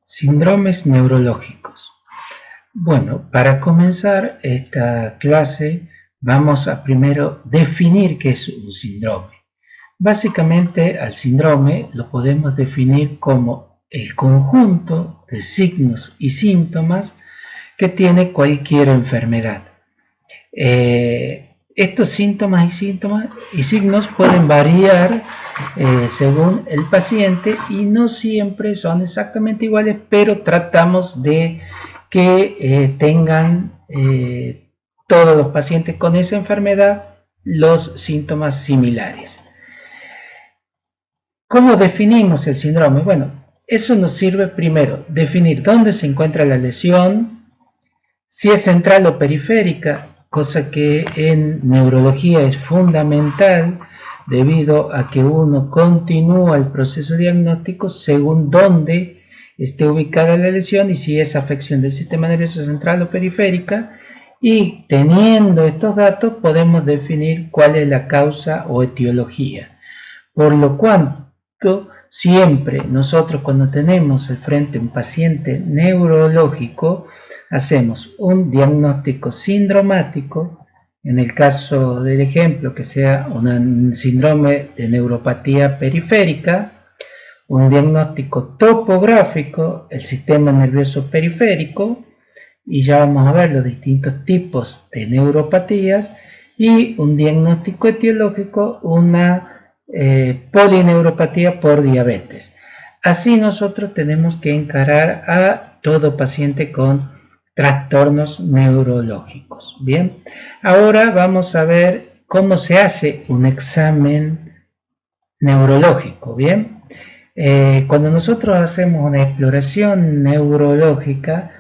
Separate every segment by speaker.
Speaker 1: Síndromes neurológicos. Bueno, para comenzar esta clase vamos a primero definir qué es un síndrome. Básicamente al síndrome lo podemos definir como el conjunto de signos y síntomas que tiene cualquier enfermedad. Estos síntomas y signos pueden variar según el paciente y no siempre son exactamente iguales, pero tratamos de que tengan todos los pacientes con esa enfermedad los síntomas similares. ¿Cómo definimos el síndrome? Bueno, eso nos sirve primero definir dónde se encuentra la lesión, si es central o periférica, cosa que en neurología es fundamental debido a que uno continúa el proceso diagnóstico según dónde esté ubicada la lesión y si es afección del sistema nervioso central o periférica, y teniendo estos datos podemos definir cuál es la causa o etiología. Por lo cuanto siempre nosotros cuando tenemos al frente un paciente neurológico hacemos un diagnóstico sindromático, en el caso del ejemplo que sea un síndrome de neuropatía periférica, un diagnóstico topográfico, el sistema nervioso periférico, y ya vamos a ver los distintos tipos de neuropatías, y un diagnóstico etiológico, una polineuropatía por diabetes. Así nosotros tenemos que encarar a todo paciente con trastornos neurológicos. Bien, ahora vamos a ver cómo se hace un examen neurológico. Bien, cuando nosotros hacemos una exploración neurológica,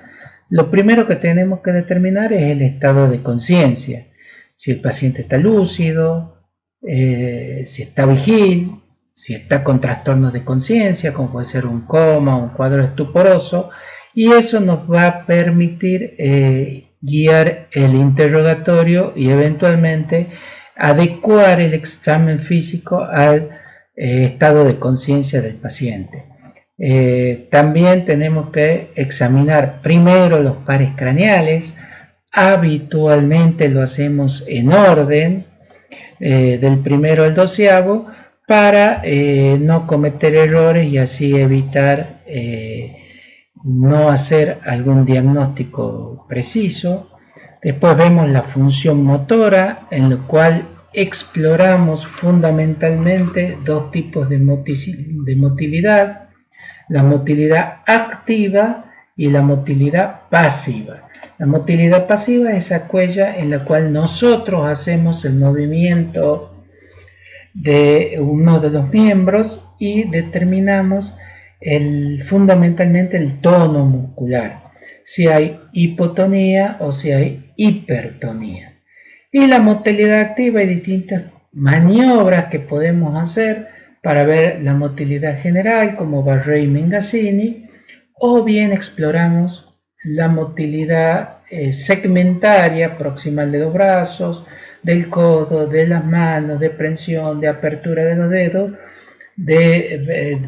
Speaker 1: lo primero que tenemos que determinar es el estado de conciencia. Si el paciente está lúcido, si está vigil, si está con trastornos de conciencia, como puede ser un coma, un cuadro estuporoso, y eso nos va a permitir guiar el interrogatorio y eventualmente adecuar el examen físico al estado de conciencia del paciente. También tenemos que examinar primero los pares craneales. Habitualmente lo hacemos en orden, del primero al 12º, para no cometer errores y así evitar no hacer algún diagnóstico preciso. Después vemos la función motora, en lo cual exploramos fundamentalmente dos tipos de motilidad: la motilidad activa y la motilidad pasiva. La motilidad pasiva es aquella en la cual nosotros hacemos el movimiento de uno de los miembros y determinamos fundamentalmente el tono muscular, si hay hipotonía o si hay hipertonía. Y la motilidad activa, hay distintas maniobras que podemos hacer para ver la motilidad general, como Barré y Mengazzini, o bien exploramos la motilidad segmentaria, proximal de los brazos, del codo, de las manos, de prensión, de apertura de los dedos,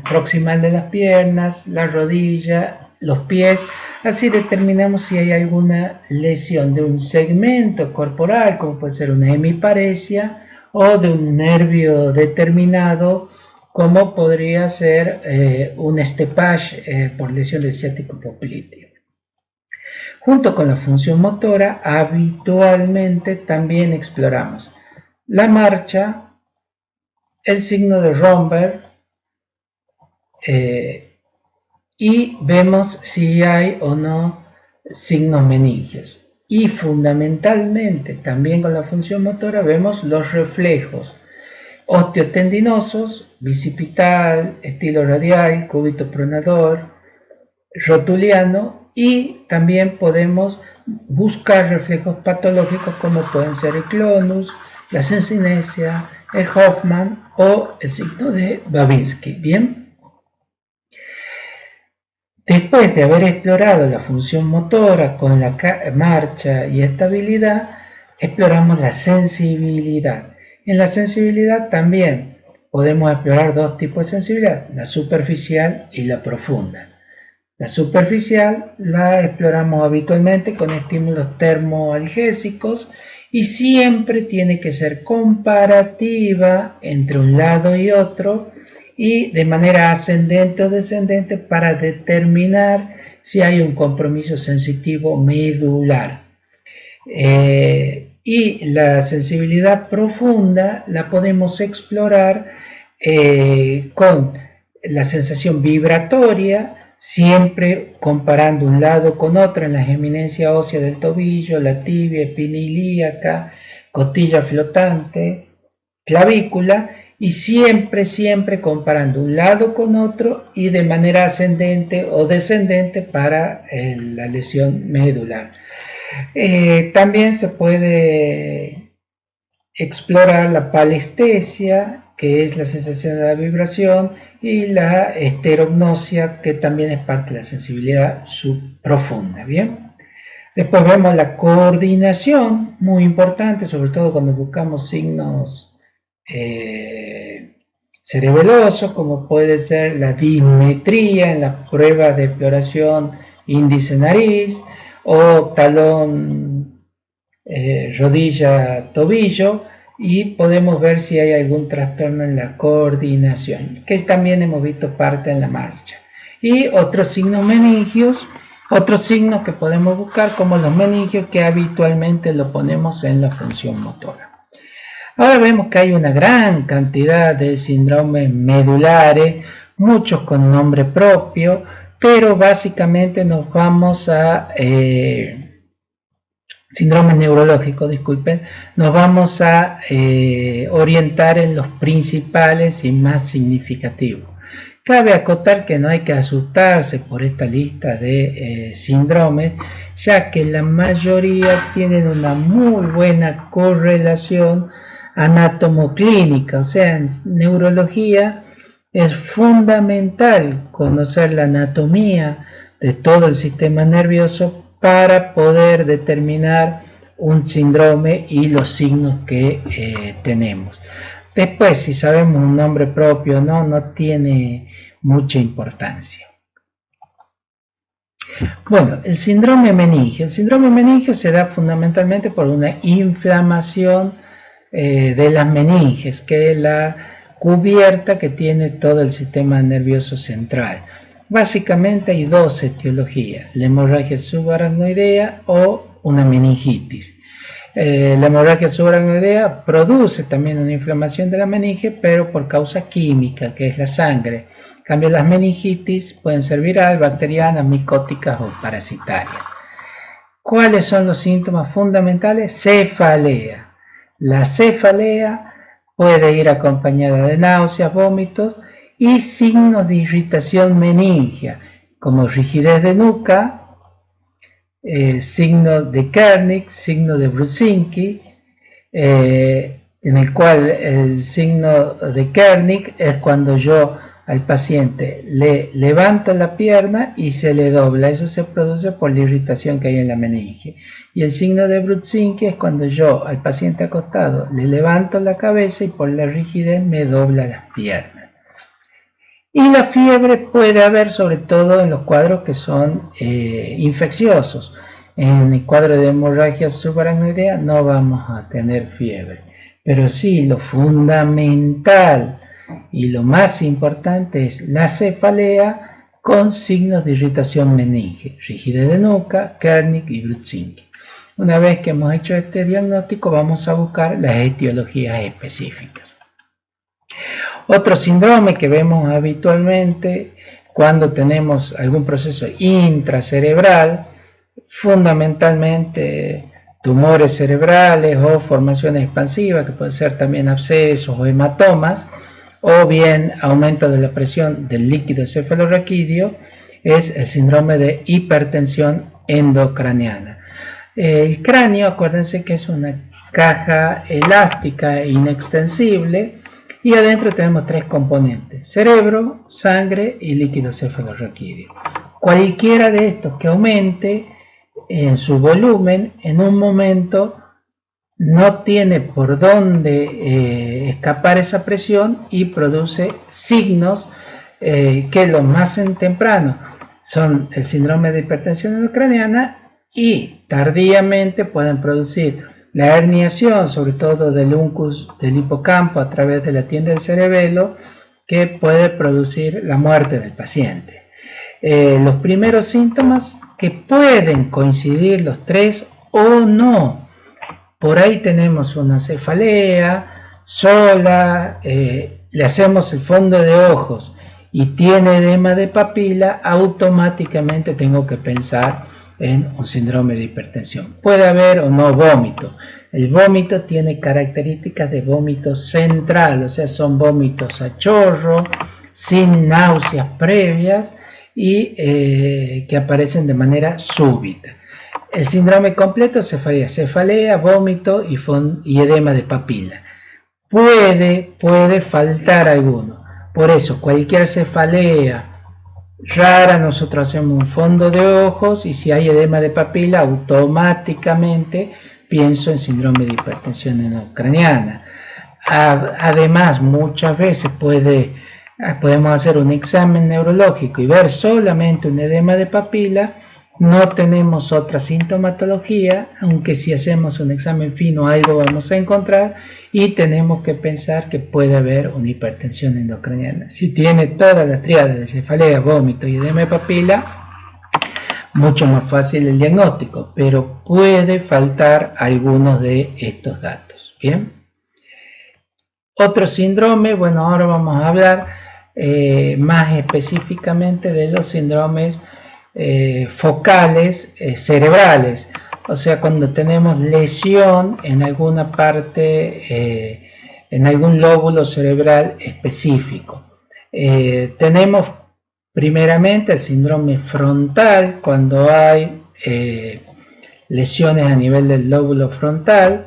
Speaker 1: proximal de las piernas, la rodilla, los pies. Así determinamos si hay alguna lesión de un segmento corporal, como puede ser una hemiparesia, o de un nervio determinado, como podría ser un estepage por lesión del ciático popliteo. Junto con la función motora, habitualmente también exploramos la marcha, el signo de Romberg, y vemos si hay o no signos meningios. Y fundamentalmente, también con la función motora, vemos los reflejos osteotendinosos, bicipital, estilo radial, cúbito pronador, rotuliano, y también podemos buscar reflejos patológicos como pueden ser el clonus, la sencinesia, el Hoffman o el signo de Babinski. Bien, después de haber explorado la función motora con la marcha y estabilidad, exploramos la sensibilidad. En la sensibilidad también podemos explorar dos tipos de sensibilidad, la superficial y la profunda. La superficial la exploramos habitualmente con estímulos termoalgésicos y siempre tiene que ser comparativa entre un lado y otro y de manera ascendente o descendente para determinar si hay un compromiso sensitivo medular. Y la sensibilidad profunda la podemos explorar con la sensación vibratoria, siempre comparando un lado con otro en las eminencias óseas del tobillo, la tibia, espina ilíaca, costilla flotante, clavícula, y siempre comparando un lado con otro y de manera ascendente o descendente para la lesión medular. También se puede explorar la palestesia, que es la sensación de la vibración, y la esterognosia, que también es parte de la sensibilidad subprofunda. Bien. Después vemos la coordinación, muy importante, sobre todo cuando buscamos signos cerebelosos, como puede ser la dismetría en las pruebas de exploración índice-nariz, o talón, rodilla, tobillo, y podemos ver si hay algún trastorno en la coordinación, que también hemos visto parte en la marcha. Y otros signos meningios, otros signos que podemos buscar como los meningios, que habitualmente lo ponemos en la función motora. Ahora vemos que hay una gran cantidad de síndromes medulares, muchos con nombre propio, pero básicamente nos vamos a síndromes neurológicos, disculpen, nos vamos a orientar en los principales y más significativos. Cabe acotar que no hay que asustarse por esta lista de síndromes, ya que la mayoría tienen una muy buena correlación anatomoclínica, o sea, en neurología es fundamental conocer la anatomía de todo el sistema nervioso para poder determinar un síndrome y los signos que tenemos. Después, si sabemos un nombre propio o no, no tiene mucha importancia. Bueno, el síndrome meningio. El síndrome meningio se da fundamentalmente por una inflamación de las meninges, que es la cubierta que tiene todo el sistema nervioso central. Básicamente hay dos etiologías, la hemorragia subaracnoidea o una meningitis. La hemorragia subaracnoidea produce también una inflamación de la meninge, pero por causa química, que es la sangre. En cambio, las meningitis pueden ser viral, bacterianas, micóticas o parasitarias. ¿Cuáles son los síntomas fundamentales? Cefalea. La cefalea puede ir acompañada de náuseas, vómitos y signos de irritación meningia, como rigidez de nuca, signo de Kernig, signo de Brudzinski, en el cual el signo de Kernig es cuando yo al paciente le levanto la pierna y se le dobla. Eso se produce por la irritación que hay en la meninge. Y el signo de Brudzinski es cuando yo al paciente acostado le levanto la cabeza y por la rigidez me dobla las piernas. Y la fiebre puede haber sobre todo en los cuadros que son infecciosos. En el cuadro de hemorragia subaracnoidea no vamos a tener fiebre. Pero sí, lo fundamental y lo más importante es la cefalea con signos de irritación meninge, rigidez de nuca, Kernig y Brudzinski. Una vez que hemos hecho este diagnóstico, vamos a buscar las etiologías específicas. Otro síndrome que vemos habitualmente cuando tenemos algún proceso intracerebral, fundamentalmente tumores cerebrales o formaciones expansivas, que pueden ser también abscesos o hematomas, o bien aumento de la presión del líquido cefalorraquídeo, es el síndrome de hipertensión endocraniana. El cráneo, acuérdense que es una caja elástica e inextensible, y adentro tenemos tres componentes: cerebro, sangre y líquido cefalorraquídeo. Cualquiera de estos que aumente en su volumen, en un momento no tiene por dónde escapar esa presión y produce signos que lo más temprano son el síndrome de hipertensión endocraniana y tardíamente pueden producir la herniación, sobre todo del uncus del hipocampo a través de la tienda del cerebelo, que puede producir la muerte del paciente. Los primeros síntomas que pueden coincidir los tres o no. Por ahí tenemos una cefalea sola, le hacemos el fondo de ojos y tiene edema de papila, automáticamente tengo que pensar en un síndrome de hipertensión. Puede haber o no vómito. El vómito tiene características de vómito central, o sea, son vómitos a chorro, sin náuseas previas y que aparecen de manera súbita. El síndrome completo sería cefalea, vómito y edema de papila. Puede faltar alguno. Por eso, cualquier cefalea rara, nosotros hacemos un fondo de ojos y si hay edema de papila, automáticamente pienso en síndrome de hipertensión endocraniana. Además, muchas veces podemos hacer un examen neurológico y ver solamente un edema de papila, no tenemos otra sintomatología, aunque si hacemos un examen fino algo vamos a encontrar y tenemos que pensar que puede haber una hipertensión endocraniana. Si tiene todas las tríadas de cefalea, vómito y edema de papila, mucho más fácil el diagnóstico, pero puede faltar algunos de estos datos. Bien. Otro síndrome, bueno, ahora vamos a hablar más específicamente de los síndromes focales cerebrales, o sea, cuando tenemos lesión en alguna parte, en algún lóbulo cerebral específico. Tenemos primeramente el síndrome frontal, cuando hay lesiones a nivel del lóbulo frontal,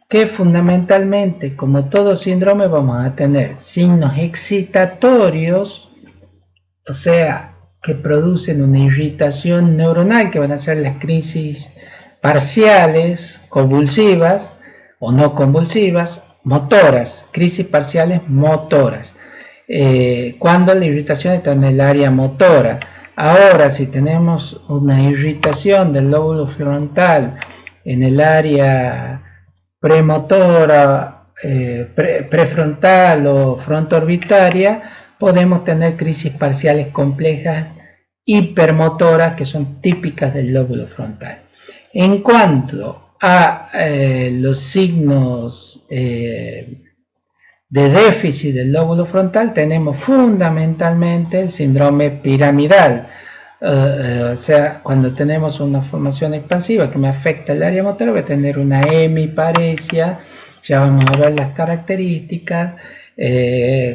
Speaker 1: que fundamentalmente, como todo síndrome, vamos a tener signos excitatorios, o sea, que producen una irritación neuronal, que van a ser las crisis parciales, convulsivas o no convulsivas, motoras, crisis parciales motoras, cuando la irritación está en el área motora. Ahora, si tenemos una irritación del lóbulo frontal en el área premotora, prefrontal o frontoorbitaria, podemos tener crisis parciales complejas hipermotoras que son típicas del lóbulo frontal. En cuanto a los signos de déficit del lóbulo frontal, tenemos fundamentalmente el síndrome piramidal, o sea, cuando tenemos una formación expansiva que me afecta el área motora, voy a tener una hemiparesia, ya vamos a ver las características,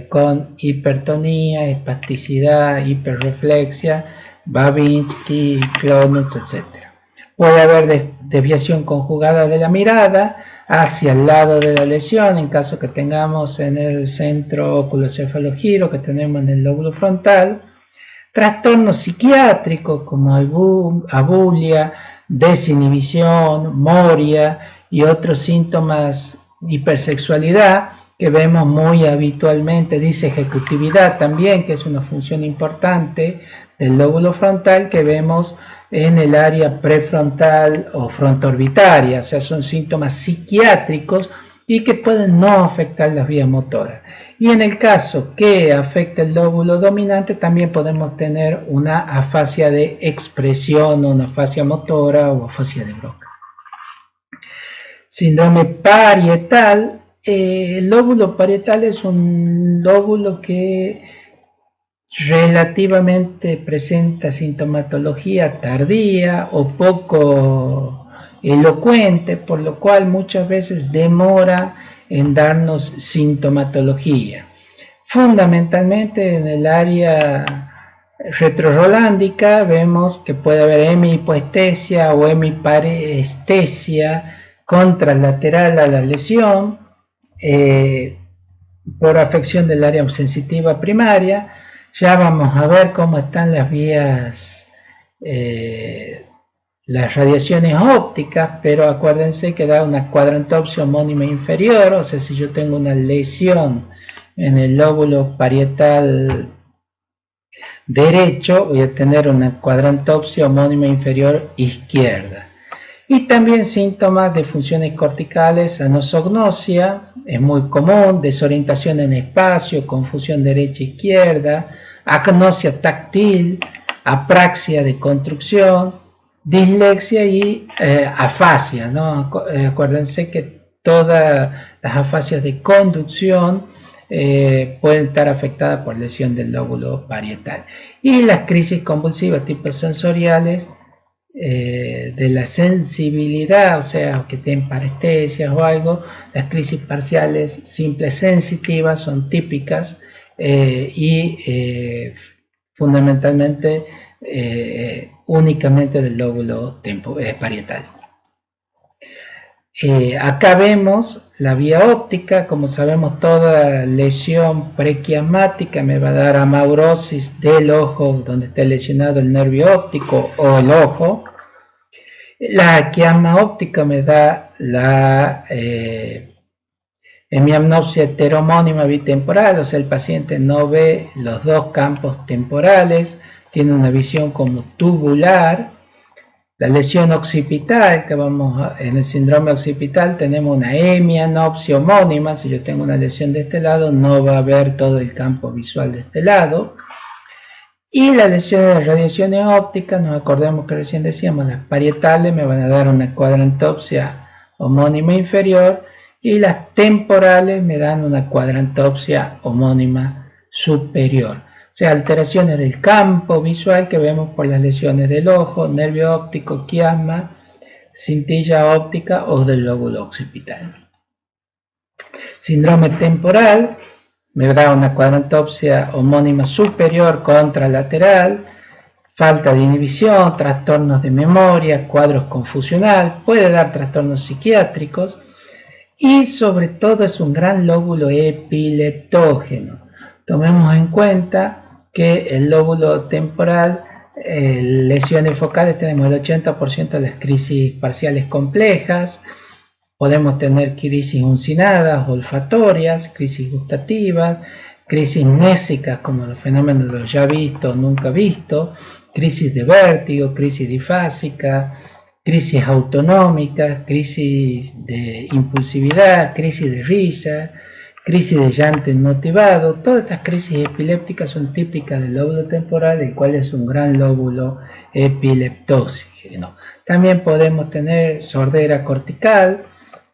Speaker 1: con hipertonía, espasticidad, hiperreflexia, Babinski, Clonus, etc. Puede haber desviación conjugada de la mirada hacia el lado de la lesión, en caso que tengamos en el centro oculocefalogiro que tenemos en el lóbulo frontal. Trastornos psiquiátricos como abulia, desinhibición, moria y otros síntomas de hipersexualidad que vemos muy habitualmente, dice ejecutividad también, que es una función importante del lóbulo frontal que vemos en el área prefrontal o frontoorbitaria, o sea, son síntomas psiquiátricos y que pueden no afectar las vías motoras. Y en el caso que afecte el lóbulo dominante, también podemos tener una afasia de expresión o una afasia motora o afasia de Broca. Síndrome parietal. El lóbulo parietal es un lóbulo que relativamente presenta sintomatología tardía o poco elocuente, por lo cual muchas veces demora en darnos sintomatología. Fundamentalmente en el área retrorolándica vemos que puede haber hemihipoestesia o hemiparestesia contralateral a la lesión, por afección del área sensitiva primaria. Ya vamos a ver cómo están las vías, las radiaciones ópticas, pero acuérdense que da una cuadrantopsia homónima inferior, o sea, si yo tengo una lesión en el lóbulo parietal derecho voy a tener una cuadrantopsia homónima inferior izquierda. Y también síntomas de funciones corticales, anosognosia, es muy común, desorientación en espacio, confusión derecha-izquierda, agnosia táctil, apraxia de construcción, dislexia y afasia, ¿no? Acuérdense que todas las afasias de conducción pueden estar afectadas por lesión del lóbulo parietal. Y las crisis convulsivas tipo sensoriales de la sensibilidad, o sea, que tienen parestesias o algo, las crisis parciales simples sensitivas son típicas y fundamentalmente únicamente del lóbulo parietal. Acá vemos la vía óptica. Como sabemos, toda lesión prequiasmática me va a dar amaurosis del ojo donde esté lesionado el nervio óptico o el ojo. La quiasma óptica me da la hemianopsia heteromónima bitemporal, o sea, el paciente no ve los dos campos temporales, tiene una visión como tubular. La lesión occipital, que en el síndrome occipital tenemos una hemianopsia homónima. Si yo tengo una lesión de este lado, no va a ver todo el campo visual de este lado. Y las lesiones de radiaciones ópticas, nos acordamos que recién decíamos, las parietales me van a dar una cuadrantopsia homónima inferior y las temporales me dan una cuadrantopsia homónima superior. O sea, alteraciones del campo visual que vemos por las lesiones del ojo, nervio óptico, quiasma, cintilla óptica o del lóbulo occipital. Síndrome temporal me da una cuadrantopsia homónima superior contralateral, falta de inhibición, trastornos de memoria, cuadros confusional, puede dar trastornos psiquiátricos y sobre todo es un gran lóbulo epileptógeno. Tomemos en cuenta que el lóbulo temporal, lesiones focales, tenemos el 80% de las crisis parciales complejas, podemos tener crisis uncinadas, olfatorias, crisis gustativas, crisis mnésicas como los fenómenos de los ya visto o nunca visto, crisis de vértigo, crisis difásica, crisis autonómicas, crisis de impulsividad, crisis de risa, crisis de llanto inmotivado. Todas estas crisis epilépticas son típicas del lóbulo temporal, el cual es un gran lóbulo epileptógeno. También podemos tener sordera cortical,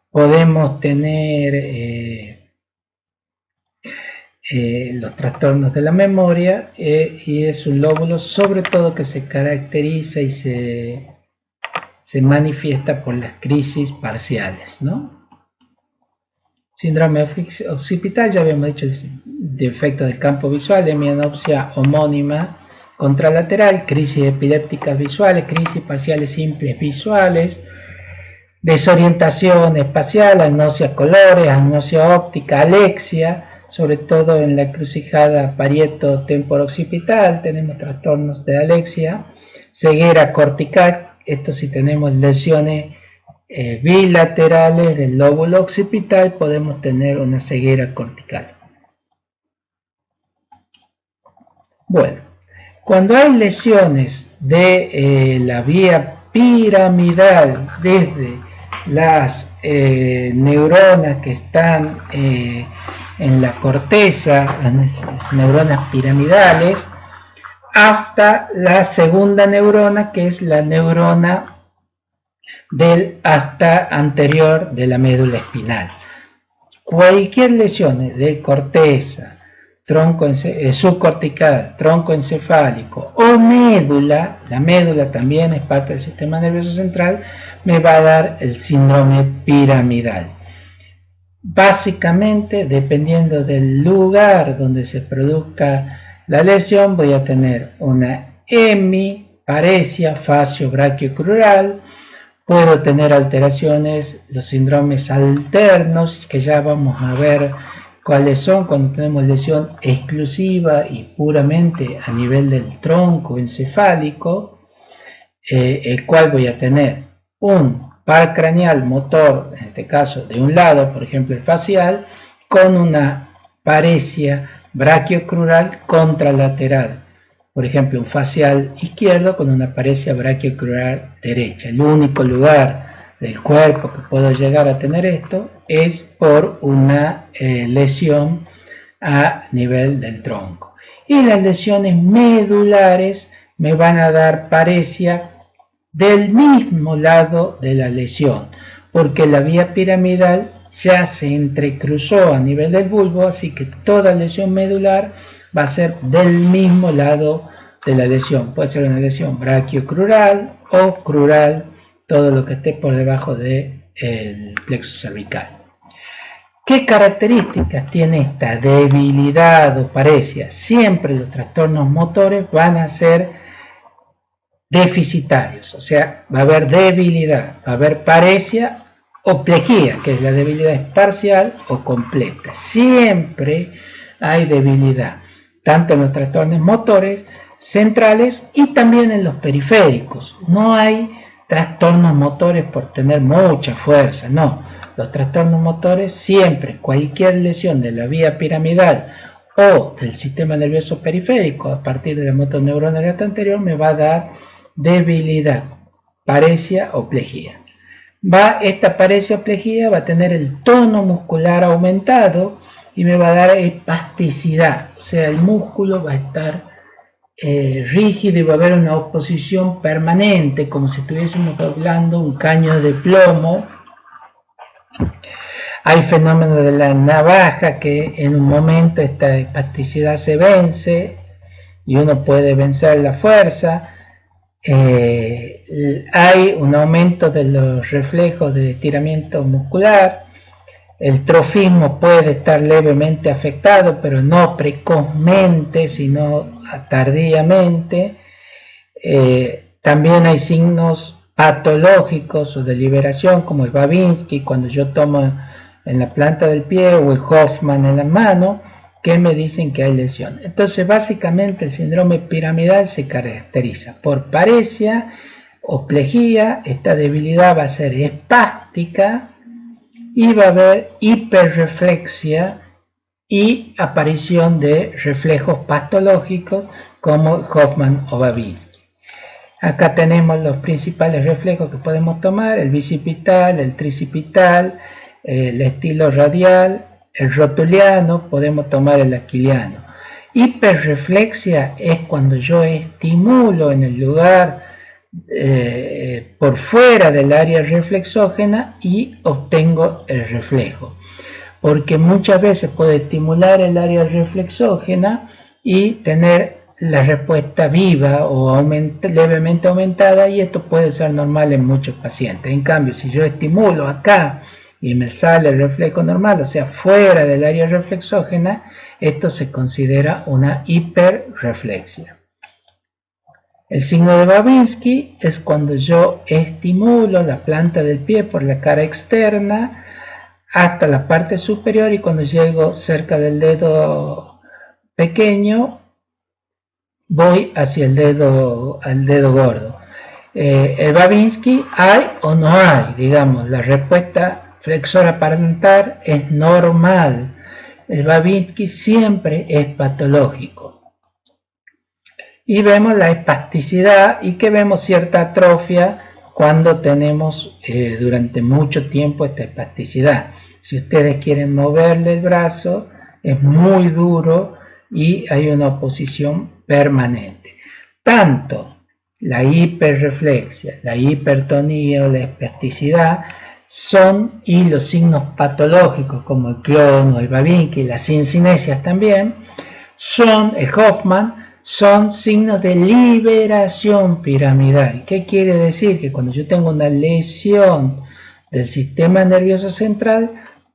Speaker 1: podemos tener los trastornos de la memoria y es un lóbulo sobre todo que se caracteriza y se manifiesta por las crisis parciales, ¿no? Síndrome occipital, ya habíamos dicho, defecto del campo visual, hemianopsia homónima contralateral, crisis epilépticas visuales, crisis parciales simples visuales, desorientación espacial, agnosia colores, agnosia óptica, alexia, sobre todo en la encrucijada parieto-temporoccipital tenemos trastornos de alexia, ceguera cortical, esto si tenemos lesiones bilaterales del lóbulo occipital podemos tener una ceguera cortical. Bueno, cuando hay lesiones de la vía piramidal desde las neuronas que están en la corteza, las neuronas piramidales, hasta la segunda neurona, que es la neurona del asta anterior de la médula espinal. Cualquier lesión de corteza, tronco subcortical, tronco encefálico o médula, la médula también es parte del sistema nervioso central, me va a dar el síndrome piramidal. Básicamente, dependiendo del lugar donde se produzca la lesión, voy a tener una hemiparesia facio-brachiocrural, puedo tener alteraciones, los síndromes alternos, que ya vamos a ver cuáles son cuando tenemos lesión exclusiva y puramente a nivel del tronco encefálico, el cual voy a tener un par craneal motor, en este caso de un lado, por ejemplo el facial, con una paresia brachiocrural contralateral. por ejemplo, un facial izquierdo con una paresia brachiocrural derecha. El único lugar del cuerpo que puedo llegar a tener esto es por una lesión a nivel del tronco. Y las lesiones medulares me van a dar paresia del mismo lado de la lesión, porque la vía piramidal ya se entrecruzó a nivel del bulbo, así que toda lesión medular va a ser del mismo lado de la lesión. Puede ser una lesión brachiocrural o crural, todo lo que esté por debajo del plexo cervical. ¿Qué características tiene esta debilidad o paresia? Siempre los trastornos motores van a ser deficitarios, o sea, va a haber debilidad, va a haber paresia o plejía, que es la debilidad es parcial o completa. Siempre hay debilidad, tanto en los trastornos motores centrales y también en los periféricos. No hay trastornos motores por tener mucha fuerza, no. Los trastornos motores siempre, cualquier lesión de la vía piramidal o del sistema nervioso periférico a partir de la motoneurona del gato anterior me va a dar debilidad, paresia o plejía. Esta paresia o plejía va a tener el tono muscular aumentado y me va a dar espasticidad, o sea, el músculo va a estar rígido y va a haber una oposición permanente, como si estuviésemos doblando un caño de plomo. Hay fenómenos de la navaja que en un momento esta espasticidad se vence y uno puede vencer la fuerza. Hay un aumento de los reflejos de estiramiento muscular. El trofismo puede estar levemente afectado, pero no precozmente, sino tardíamente. También hay signos patológicos o de liberación, como el Babinski, cuando yo tomo en la planta del pie, o el Hoffman en la mano, que me dicen que hay lesión. Entonces, básicamente, el síndrome piramidal se caracteriza por paresia o plejía. Esta debilidad va a ser espástica y va a haber hiperreflexia y aparición de reflejos patológicos como Hoffman o Babinski. Acá tenemos los principales reflejos que podemos tomar: el bicipital, el tricipital, el estilo radial, el rotuliano, podemos tomar el aquiliano. Hiperreflexia es cuando yo estimulo en el lugar por fuera del área reflexógena y obtengo el reflejo, porque muchas veces puedo estimular el área reflexógena y tener la respuesta viva o levemente aumentada, y esto puede ser normal en muchos pacientes. En cambio, si yo estimulo acá y me sale el reflejo normal, o sea, fuera del área reflexógena, esto se considera una hiperreflexia. El signo de Babinski es cuando yo estimulo la planta del pie por la cara externa hasta la parte superior, y cuando llego cerca del dedo pequeño voy hacia el dedo gordo. El Babinski hay o no hay, digamos, la respuesta flexora parental es normal. El Babinski siempre es patológico. Y vemos la espasticidad, y que vemos cierta atrofia cuando tenemos durante mucho tiempo esta espasticidad. Si ustedes quieren moverle el brazo, es muy duro y hay una oposición permanente. Tanto la hiperreflexia, la hipertonía o la espasticidad y los signos patológicos como el clon o el Babinski, las cincinesias también, el Hoffman, son signos de liberación piramidal. ¿Qué quiere decir? Que cuando yo tengo una lesión del sistema nervioso central,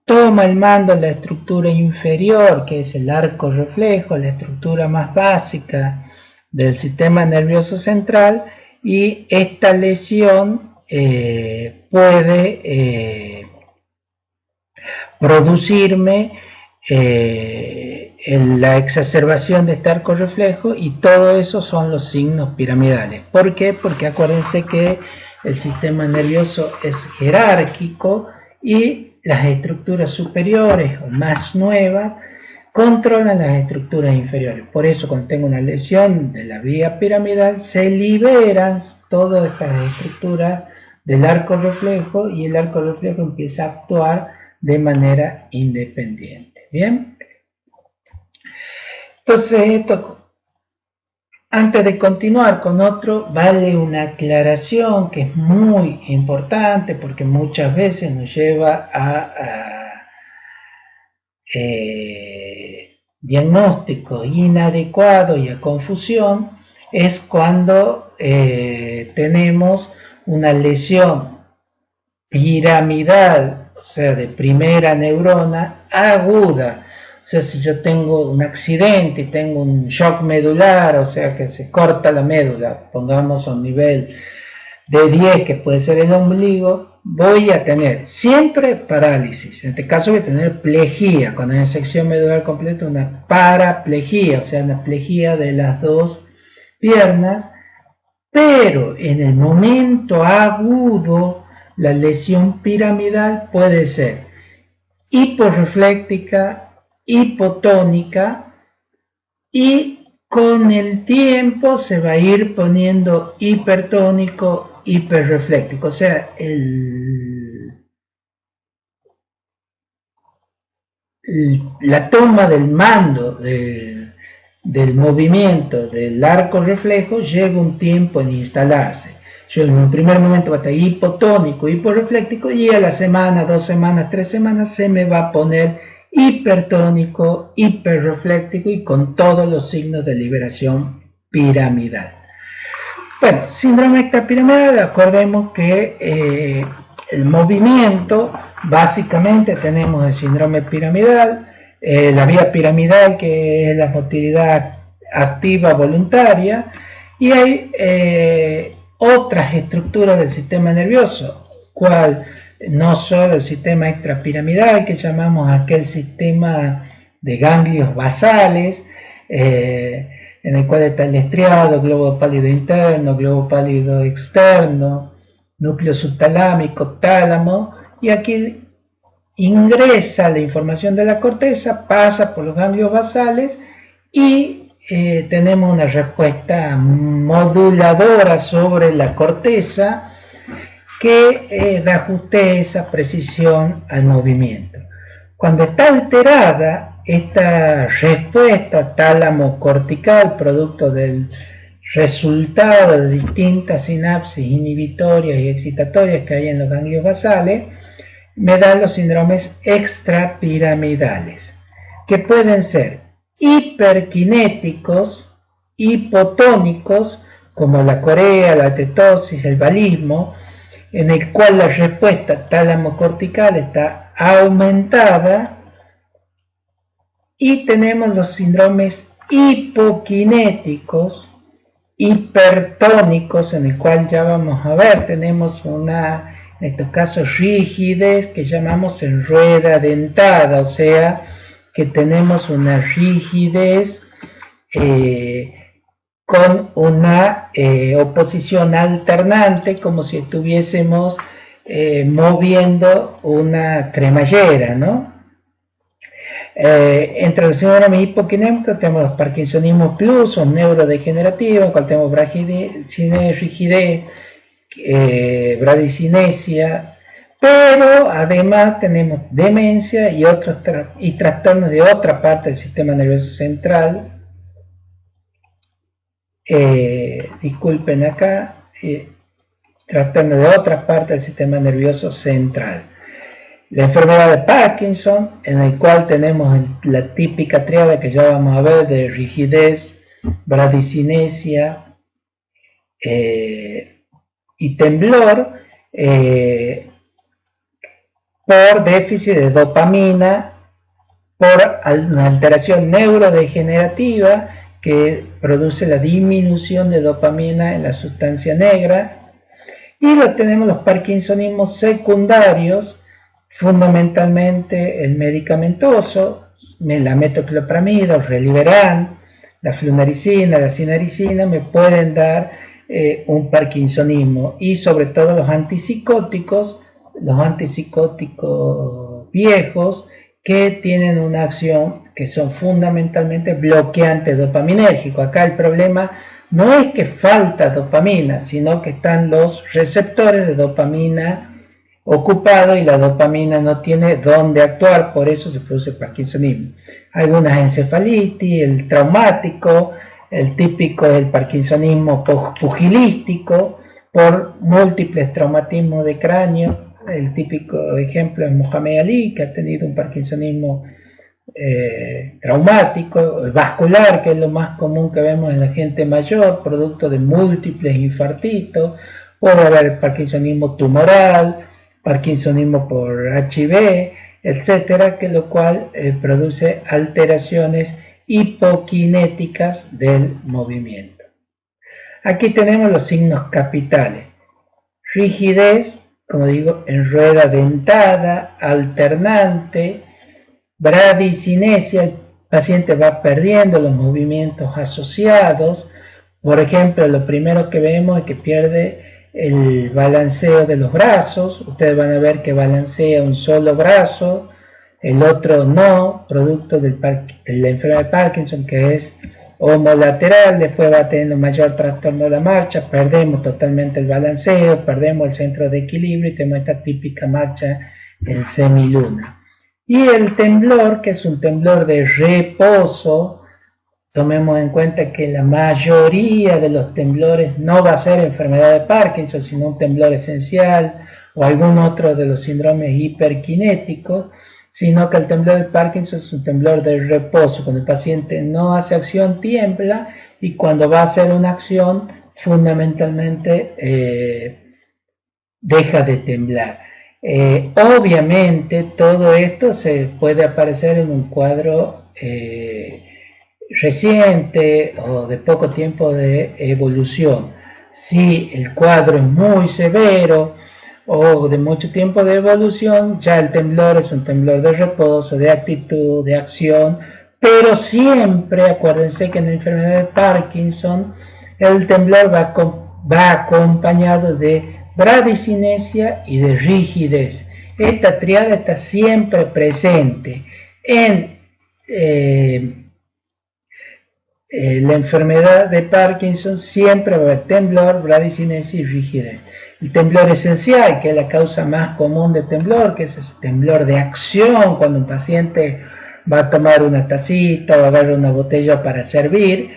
Speaker 1: toma el mando la estructura inferior, que es el arco reflejo, la estructura más básica del sistema nervioso central, y esta lesión puede producirme la exacerbación de este arco reflejo, y todo eso son los signos piramidales. ¿Por qué? Porque acuérdense que el sistema nervioso es jerárquico y las estructuras superiores o más nuevas controlan las estructuras inferiores. Por eso cuando tengo una lesión de la vía piramidal se liberan todas estas estructuras del arco reflejo y el arco reflejo empieza a actuar de manera independiente. Bien, entonces esto, antes de continuar con otro, vale una aclaración que es muy importante porque muchas veces nos lleva a diagnósticos inadecuados y a confusión. Es cuando tenemos una lesión piramidal, o sea, de primera neurona aguda. O sea, si yo tengo un accidente y tengo un shock medular, o sea, que se corta la médula, pongamos a un nivel de 10, que puede ser el ombligo, voy a tener siempre parálisis. En este caso voy a tener plejía, cuando hay sección medular completa, una paraplejía, o sea, una plejía de las dos piernas, pero en el momento agudo, la lesión piramidal puede ser hiporrefléctica, hipotónica, y con el tiempo se va a ir poniendo hipertónico, hiperrefléctico. O sea, la toma del mando del movimiento del arco reflejo lleva un tiempo en instalarse. Yo en un primer momento va a estar hipotónico, hiporrefléctico, y a la semana, 2 semanas, 3 semanas se me va a poner hipertónico, hiperrefléctico y con todos los signos de liberación piramidal. Bueno, síndrome extrapiramidal, acordemos que el movimiento, básicamente tenemos el síndrome piramidal, la vía piramidal, que es la motilidad activa voluntaria, y hay otras estructuras del sistema nervioso, cual no solo el sistema extrapiramidal, que llamamos aquel sistema de ganglios basales, en el cual está el estriado, globo pálido interno, globo pálido externo, núcleo subtalámico, tálamo, y aquí ingresa la información de la corteza, pasa por los ganglios basales y tenemos una respuesta moduladora sobre la corteza que da justeza, precisión al movimiento. Cuando está alterada esta respuesta tálamo cortical, producto del resultado de distintas sinapsis inhibitorias y excitatorias que hay en los ganglios basales, me dan los síndromes extrapiramidales, que pueden ser hiperkinéticos, hipotónicos, como la corea, la tetosis, el balismo, en el cual la respuesta tálamo-cortical está aumentada, y tenemos los síndromes hipokinéticos, hipertónicos, en el cual ya vamos a ver, tenemos una, en estos casos, rigidez que llamamos en rueda dentada, o sea, que tenemos una rigidez con una oposición alternante, como si estuviésemos moviendo una cremallera, ¿no? Entre los síndromes hipokinémicos tenemos los parkinsonismo plus o neurodegenerativo, en cual tenemos rigidez, bradicinesia, pero además tenemos demencia y otros trastornos de otra parte del sistema nervioso central. Disculpen acá, trastornos de otra parte del sistema nervioso central. La enfermedad de Parkinson, en el cual tenemos la típica triada que ya vamos a ver de rigidez, bradicinesia y temblor, por déficit de dopamina, por una alteración neurodegenerativa que produce la disminución de dopamina en la sustancia negra. Y tenemos los parkinsonismos secundarios, fundamentalmente el medicamentoso, la metoclopramida, el Reliberan, la flunaricina, la cinaricina, me pueden dar un parkinsonismo, y sobre todo los antipsicóticos viejos, que tienen una acción que son fundamentalmente bloqueantes dopaminérgicos. Acá el problema no es que falta dopamina, sino que están los receptores de dopamina ocupados y la dopamina no tiene dónde actuar, por eso se produce parkinsonismo. Algunas encefalitis, el traumático, el típico del parkinsonismo pugilístico, por múltiples traumatismos de cráneo. El típico ejemplo es Mohamed Ali, que ha tenido un parkinsonismo traumático, vascular, que es lo más común que vemos en la gente mayor, producto de múltiples infartitos. Puede haber parkinsonismo tumoral, parkinsonismo por HIV, etcétera, que lo cual produce alteraciones hipokinéticas del movimiento. Aquí tenemos los signos capitales: rigidez, como digo, en rueda dentada, alternante, bradicinesia, el paciente va perdiendo los movimientos asociados. Por ejemplo, lo primero que vemos es que pierde el balanceo de los brazos. Ustedes van a ver que balancea un solo brazo, el otro no, producto de la enfermedad de Parkinson, que es homolateral. Después va teniendo mayor trastorno de la marcha, perdemos totalmente el balanceo, perdemos el centro de equilibrio y tenemos esta típica marcha en semiluna. Y el temblor, que es un temblor de reposo. Tomemos en cuenta que la mayoría de los temblores no va a ser enfermedad de Parkinson, sino un temblor esencial o algún otro de los síndromes hiperkinéticos, sino que el temblor de Parkinson es un temblor de reposo. Cuando el paciente no hace acción, tiembla, y cuando va a hacer una acción, fundamentalmente deja de temblar. Obviamente todo esto se puede aparecer en un cuadro reciente o de poco tiempo de evolución. Si el cuadro es muy severo o de mucho tiempo de evolución, ya el temblor es un temblor de reposo, de actitud, de acción, pero siempre acuérdense que en la enfermedad de Parkinson el temblor va acompañado de bradicinesia y de rigidez. Esta triada está siempre presente en la enfermedad de Parkinson. Siempre va a haber temblor, bradicinesia y rigidez. El temblor esencial, que es la causa más común de temblor, que es ese temblor de acción, cuando un paciente va a tomar una tacita o agarra una botella para servir,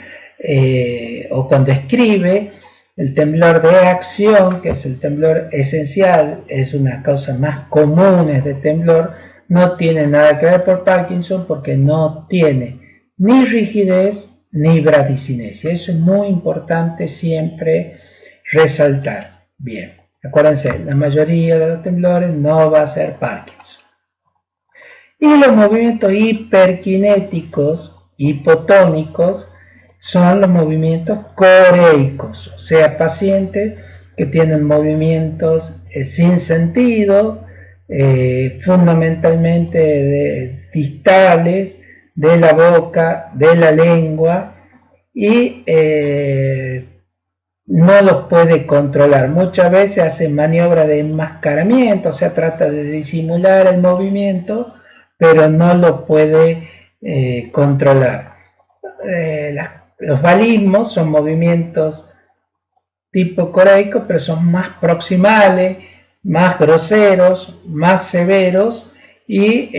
Speaker 1: o cuando escribe. El temblor de acción, que es el temblor esencial, es una causa más común de temblor. No tiene nada que ver por Parkinson porque no tiene ni rigidez ni bradicinesia. Eso es muy importante siempre resaltar. Bien, acuérdense, la mayoría de los temblores no va a ser Parkinson. Y los movimientos hiperkinéticos, hipotónicos, son los movimientos coreicos, o sea, pacientes que tienen movimientos sin sentido, fundamentalmente distales, de la boca, de la lengua, y no los puede controlar. Muchas veces hace maniobra de enmascaramiento, o sea, trata de disimular el movimiento, pero no lo puede controlar. Los balismos son movimientos tipo coreico, pero son más proximales, más groseros, más severos, y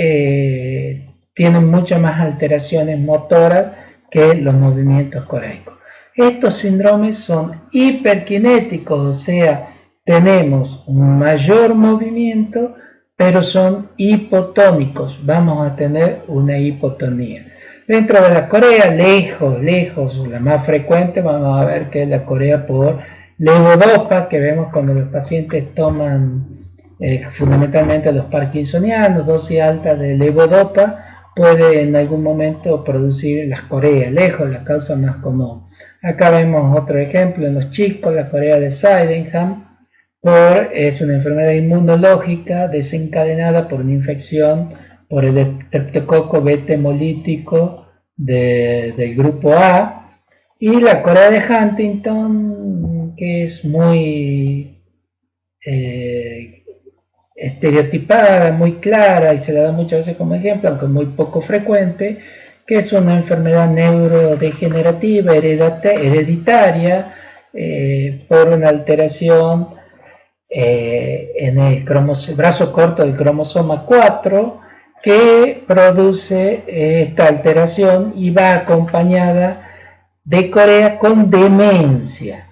Speaker 1: tienen muchas más alteraciones motoras que los movimientos coreicos. Estos síndromes son hiperkinéticos, o sea, tenemos un mayor movimiento, pero son hipotónicos, vamos a tener una hipotonía. Dentro de la corea, lejos, la más frecuente, vamos a ver que es la corea por levodopa, que vemos cuando los pacientes toman, fundamentalmente los parkinsonianos, dosis alta de levodopa, puede en algún momento producir las coreas, lejos, la causa más común. Acá vemos otro ejemplo en los chicos, la corea de Sydenham, es una enfermedad inmunológica desencadenada por una infección por el estreptococo beta hemolítico del grupo A, y la corea de Huntington, que es muy estereotipada, muy clara, y se la da muchas veces como ejemplo, aunque muy poco frecuente, que es una enfermedad neurodegenerativa hereditaria por una alteración en el brazo corto del cromosoma 4, que produce esta alteración y va acompañada de corea con demencia.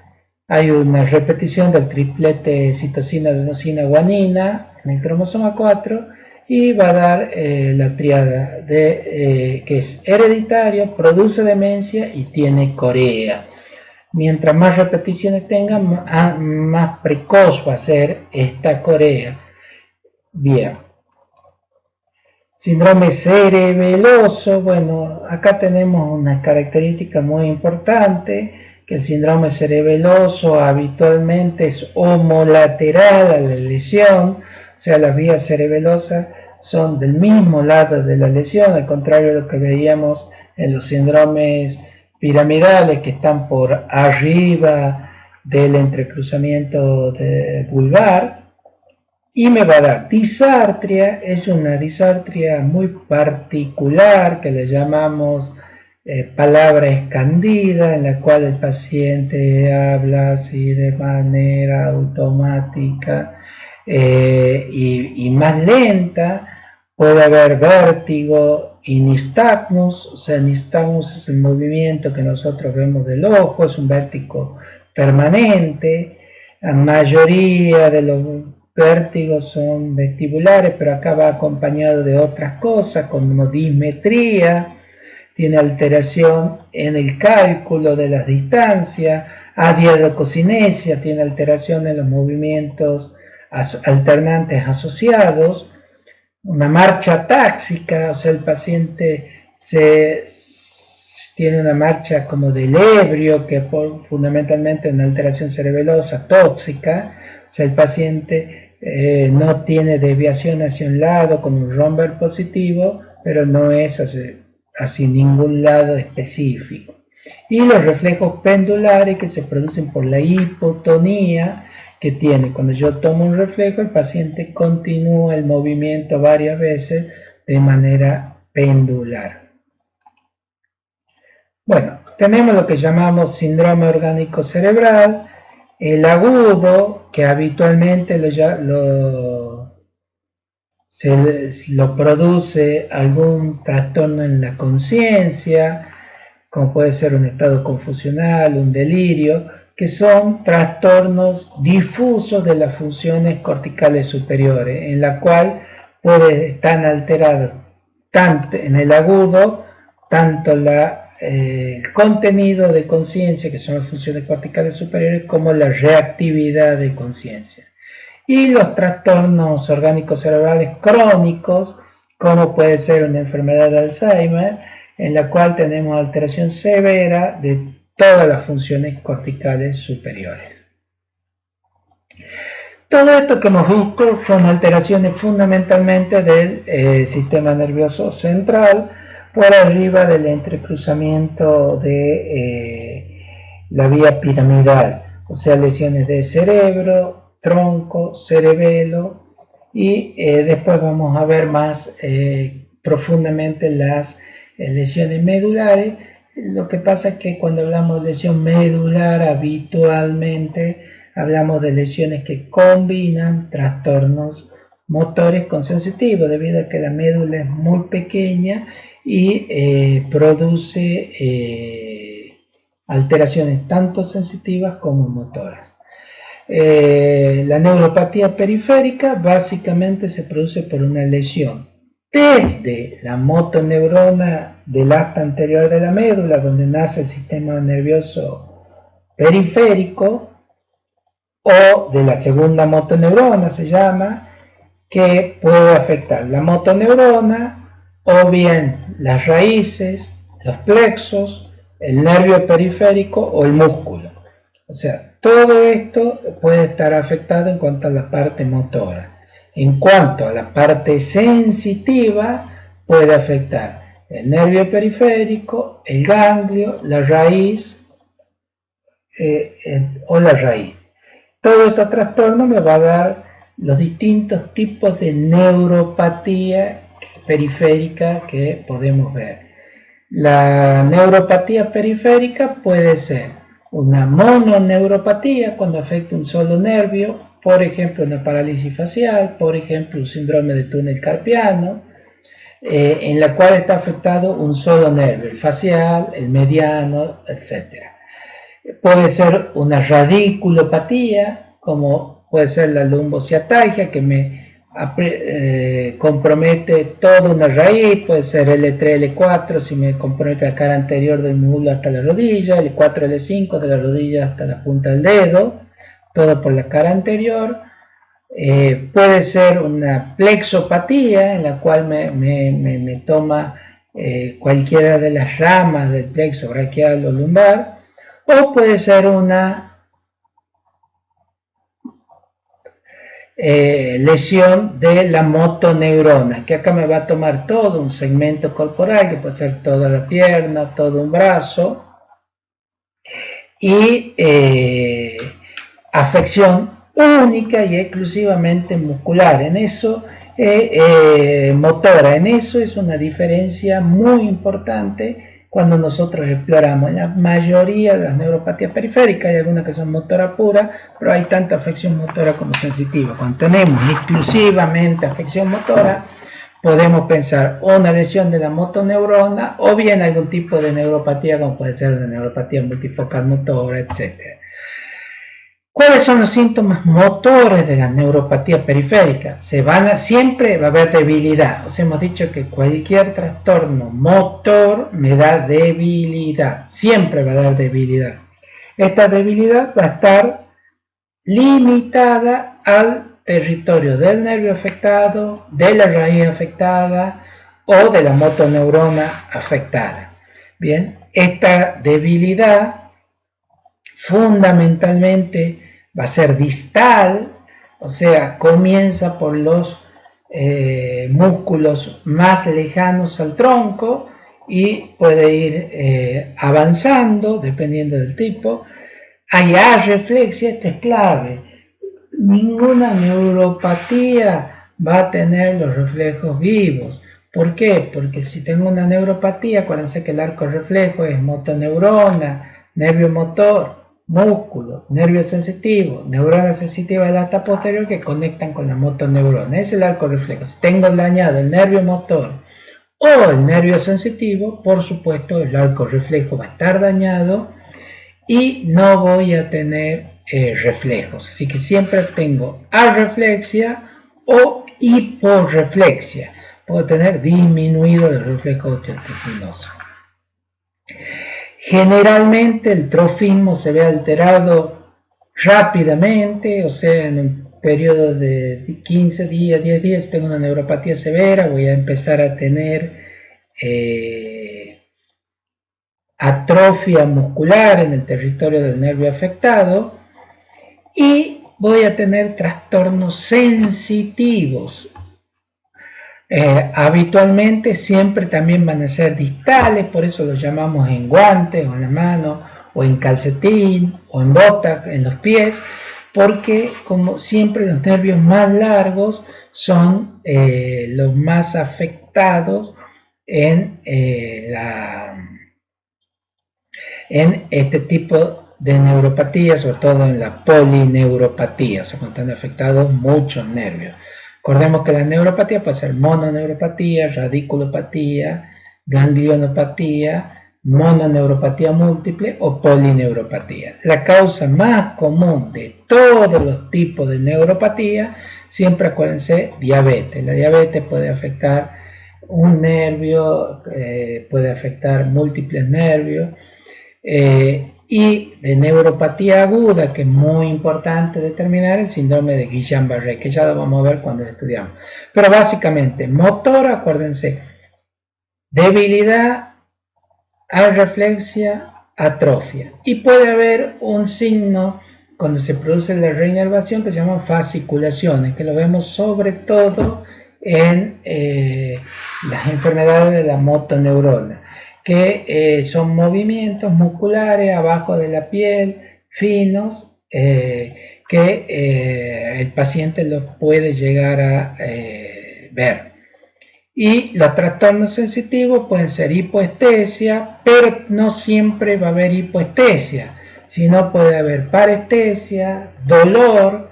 Speaker 1: Hay una repetición del triplete citosina, adenosina, guanina en el cromosoma 4 y va a dar la tríada que es hereditario, produce demencia y tiene corea. Mientras más repeticiones tenga, más precoz va a ser esta corea. Bien. Síndrome cerebeloso. Bueno, acá tenemos una característica muy importante, que el síndrome cerebeloso habitualmente es homolateral a la lesión, o sea, las vías cerebelosas son del mismo lado de la lesión, al contrario de lo que veíamos en los síndromes piramidales que están por arriba del entrecruzamiento vulvar. Y me va a dar disartria. Es una disartria muy particular que le llamamos palabra escandida, en la cual el paciente habla así de manera automática y más lenta. Puede haber vértigo y nistagmus. O sea, nistagmus es el movimiento que nosotros vemos del ojo, es un vértigo permanente. La mayoría de los vértigos son vestibulares, pero acá va acompañado de otras cosas, como dismetría, tiene alteración en el cálculo de las distancias, adiadococinesia, tiene alteración en los movimientos alternantes asociados, una marcha táxica, o sea, el paciente tiene una marcha como del ebrio, que fundamentalmente es una alteración cerebelosa tóxica. O sea, el paciente no tiene desviación hacia un lado con un romber positivo, pero no es hacia ningún lado específico. Y los reflejos pendulares que se producen por la hipotonía que tiene. Cuando yo tomo un reflejo, el paciente continúa el movimiento varias veces de manera pendular. Bueno, tenemos lo que llamamos síndrome orgánico cerebral. El agudo, que habitualmente lo produce algún trastorno en la conciencia, como puede ser un estado confusional, un delirio, que son trastornos difusos de las funciones corticales superiores, en la cual están alterados tanto en el agudo, tanto el contenido de conciencia, que son las funciones corticales superiores, como la reactividad de conciencia. Y los trastornos orgánicos cerebrales crónicos, como puede ser una enfermedad de Alzheimer, en la cual tenemos alteración severa de todas las funciones corticales superiores. Todo esto que hemos visto son alteraciones fundamentalmente del sistema nervioso central, por arriba del entrecruzamiento de la vía piramidal, o sea, lesiones de cerebro, tronco, cerebelo, y después vamos a ver más profundamente las lesiones medulares. Lo que pasa es que cuando hablamos de lesión medular, habitualmente hablamos de lesiones que combinan trastornos motores con sensitivos, debido a que la médula es muy pequeña y produce alteraciones tanto sensitivas como motoras. La neuropatía periférica básicamente se produce por una lesión desde la motoneurona del asta anterior de la médula, donde nace el sistema nervioso periférico, o de la segunda motoneurona se llama, que puede afectar la motoneurona, o bien las raíces, los plexos, el nervio periférico o el músculo. O sea, todo esto puede estar afectado en cuanto a la parte motora. En cuanto a la parte sensitiva, puede afectar el nervio periférico, el ganglio, la raíz o la raíz. Todo este trastorno me va a dar los distintos tipos de neuropatía periférica que podemos ver. La neuropatía periférica puede ser una mononeuropatía cuando afecta un solo nervio, por ejemplo una parálisis facial, por ejemplo un síndrome de túnel carpiano, en la cual está afectado un solo nervio, el facial, el mediano, etc. Puede ser una radiculopatía, como puede ser la lumbociatalgia, que me compromete toda una raíz, puede ser L3, L4, si me compromete la cara anterior del muslo hasta la rodilla, L4, L5, de la rodilla hasta la punta del dedo, todo por la cara anterior. Puede ser una plexopatía, en la cual me toma cualquiera de las ramas del plexo braquial o lumbar, o puede ser una lesión de la motoneurona, que acá me va a tomar todo un segmento corporal, que puede ser toda la pierna, todo un brazo, y afección única y exclusivamente muscular. En eso, motora, en eso es una diferencia muy importante cuando nosotros exploramos. La mayoría de las neuropatías periféricas, hay algunas que son motora pura, pero hay tanta afección motora como sensitiva. Cuando tenemos exclusivamente afección motora, podemos pensar una lesión de la motoneurona o bien algún tipo de neuropatía, como puede ser la neuropatía multifocal motora, etc. ¿Cuáles son los síntomas motores de la neuropatía periférica? Siempre va a haber debilidad. Os hemos dicho que cualquier trastorno motor me da debilidad. Siempre va a dar debilidad. Esta debilidad va a estar limitada al territorio del nervio afectado, de la raíz afectada o de la motoneurona afectada. Bien, esta debilidad fundamentalmente va a ser distal, o sea, comienza por los músculos más lejanos al tronco y puede ir avanzando dependiendo del tipo. Hay arreflexia, esto es clave. Ninguna neuropatía va a tener los reflejos vivos. ¿Por qué? Porque si tengo una neuropatía, acuérdense que el arco reflejo es motoneurona, nervio motor, músculo, nervio sensitivo, neurona sensitiva del asta posterior que conectan con la motoneurona. Es el arco reflejo. Si tengo dañado el nervio motor o el nervio sensitivo, por supuesto el arco reflejo va a estar dañado y no voy a tener reflejos. Así que siempre tengo arreflexia o hiporreflexia. Puedo tener disminuido el reflejo osteotetinoso. Generalmente el trofismo se ve alterado rápidamente, o sea, en un periodo de 15 días, 10 días, si tengo una neuropatía severa, voy a empezar a tener atrofia muscular en el territorio del nervio afectado y voy a tener trastornos sensitivos. Habitualmente siempre también van a ser distales, por eso los llamamos en guantes o en la mano o en calcetín o en botas, en los pies, porque como siempre los nervios más largos son los más afectados en este tipo de neuropatía, sobre todo en la polineuropatía, o sea, cuando están afectados muchos nervios. Recordemos que la neuropatía puede ser mononeuropatía, radiculopatía, ganglionopatía, mononeuropatía múltiple o polineuropatía. La causa más común de todos los tipos de neuropatía, siempre acuérdense, diabetes. La diabetes puede afectar un nervio, puede afectar múltiples nervios, y de neuropatía aguda, que es muy importante determinar, el síndrome de Guillain-Barré, que ya lo vamos a ver cuando lo estudiamos. Pero básicamente, motor, acuérdense, debilidad, arreflexia, atrofia. Y puede haber un signo cuando se produce la reinervación que se llama fasciculaciones, que lo vemos sobre todo en las enfermedades de la motoneurona, que son movimientos musculares abajo de la piel, finos, que el paciente los puede llegar a ver. Y los trastornos sensitivos pueden ser hipoestesia, pero no siempre va a haber hipoestesia, sino puede haber parestesia, dolor,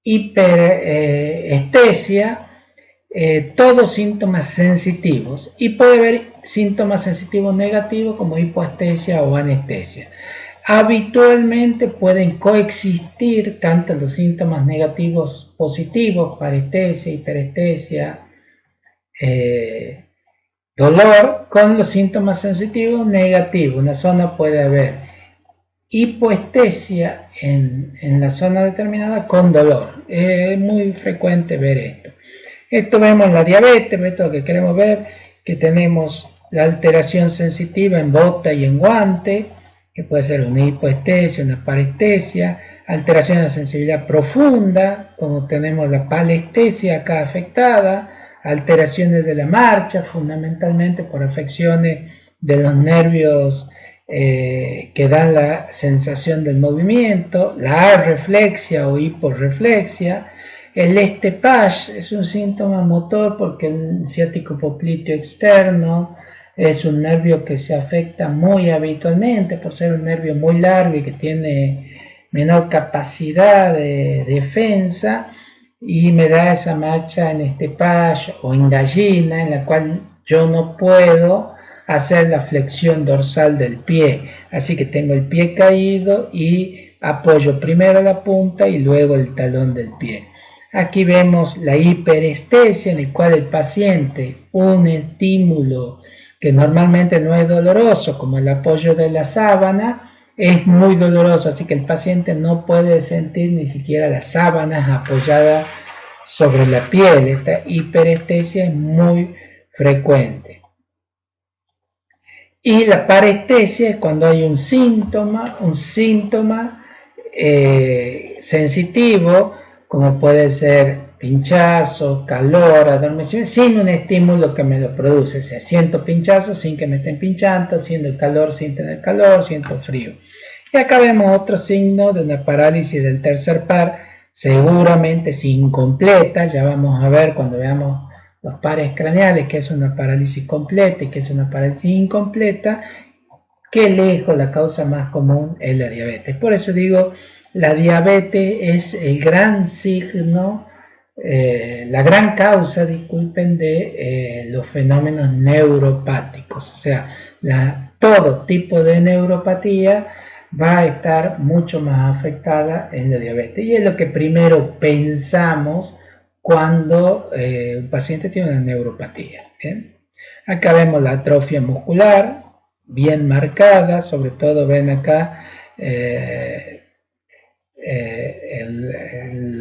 Speaker 1: hiperestesia, todos síntomas sensitivos. Y puede haber síntomas sensitivos negativos como hipoestesia o anestesia. Habitualmente pueden coexistir tanto los síntomas negativos positivos, parestesia, hiperestesia, dolor, con los síntomas sensitivos negativos. Una zona puede haber hipoestesia en la zona determinada con dolor. Es muy frecuente ver esto. Esto vemos en la diabetes, esto que queremos ver, que tenemos la alteración sensitiva en bota y en guante, que puede ser una hipoestesia, una parestesia, alteración de la sensibilidad profunda, como tenemos la palestesia acá afectada, alteraciones de la marcha, fundamentalmente por afecciones de los nervios que dan la sensación del movimiento, la arreflexia o hiporreflexia. El estepage es un síntoma motor porque el ciático popliteo externo es un nervio que se afecta muy habitualmente por ser un nervio muy largo y que tiene menor capacidad de defensa, y me da esa marcha en estepage o en gallina, en la cual yo no puedo hacer la flexión dorsal del pie, así que tengo el pie caído y apoyo primero la punta y luego el talón del pie. Aquí vemos la hiperestesia, en el cual el paciente, un estímulo que normalmente no es doloroso, como el apoyo de la sábana, es muy doloroso, así que el paciente no puede sentir ni siquiera las sábanas apoyadas sobre la piel. Esta hiperestesia es muy frecuente. Y la parestesia es cuando hay un síntoma sensitivo, como puede ser pinchazo, calor, adormecimiento, sin un estímulo que me lo produce. O sea, siento pinchazo sin que me estén pinchando, siento el calor sin tener calor, siento frío. Y acá vemos otro signo de una parálisis del tercer par, seguramente es incompleta. Ya vamos a ver cuando veamos los pares craneales que es una parálisis completa y que es una parálisis incompleta, que lejos la causa más común es la diabetes. Por eso digo, la diabetes es el gran signo, la gran causa, disculpen, de los fenómenos neuropáticos. O sea, todo tipo de neuropatía va a estar mucho más afectada en la diabetes. Y es lo que primero pensamos cuando un paciente tiene una neuropatía. ¿Bien? Acá vemos la atrofia muscular, bien marcada, sobre todo ven acá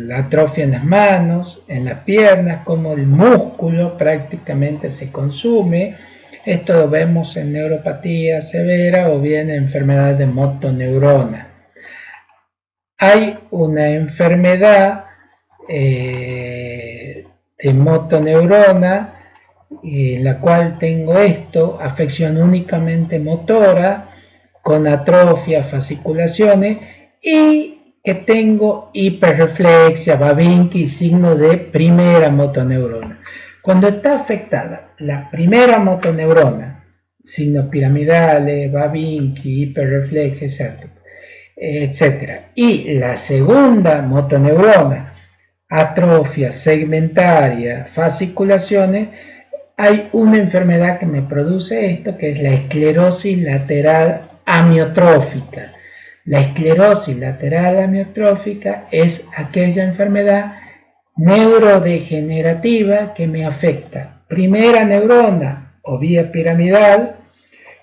Speaker 1: la atrofia en las manos, en las piernas, como el músculo prácticamente se consume. Esto lo vemos en neuropatía severa o bien en enfermedad de motoneurona. Hay una enfermedad de motoneurona en la cual tengo esto, afección únicamente motora, con atrofia, fasciculaciones, y que tengo hiperreflexia, Babinski, signo de primera motoneurona. Cuando está afectada la primera motoneurona, signos piramidales, Babinski, hiperreflexia, etc. Y la segunda motoneurona, atrofia segmentaria, fasciculaciones, hay una enfermedad que me produce esto, que es la esclerosis lateral amiotrófica. La esclerosis lateral amiotrófica es aquella enfermedad neurodegenerativa que me afecta primera neurona o vía piramidal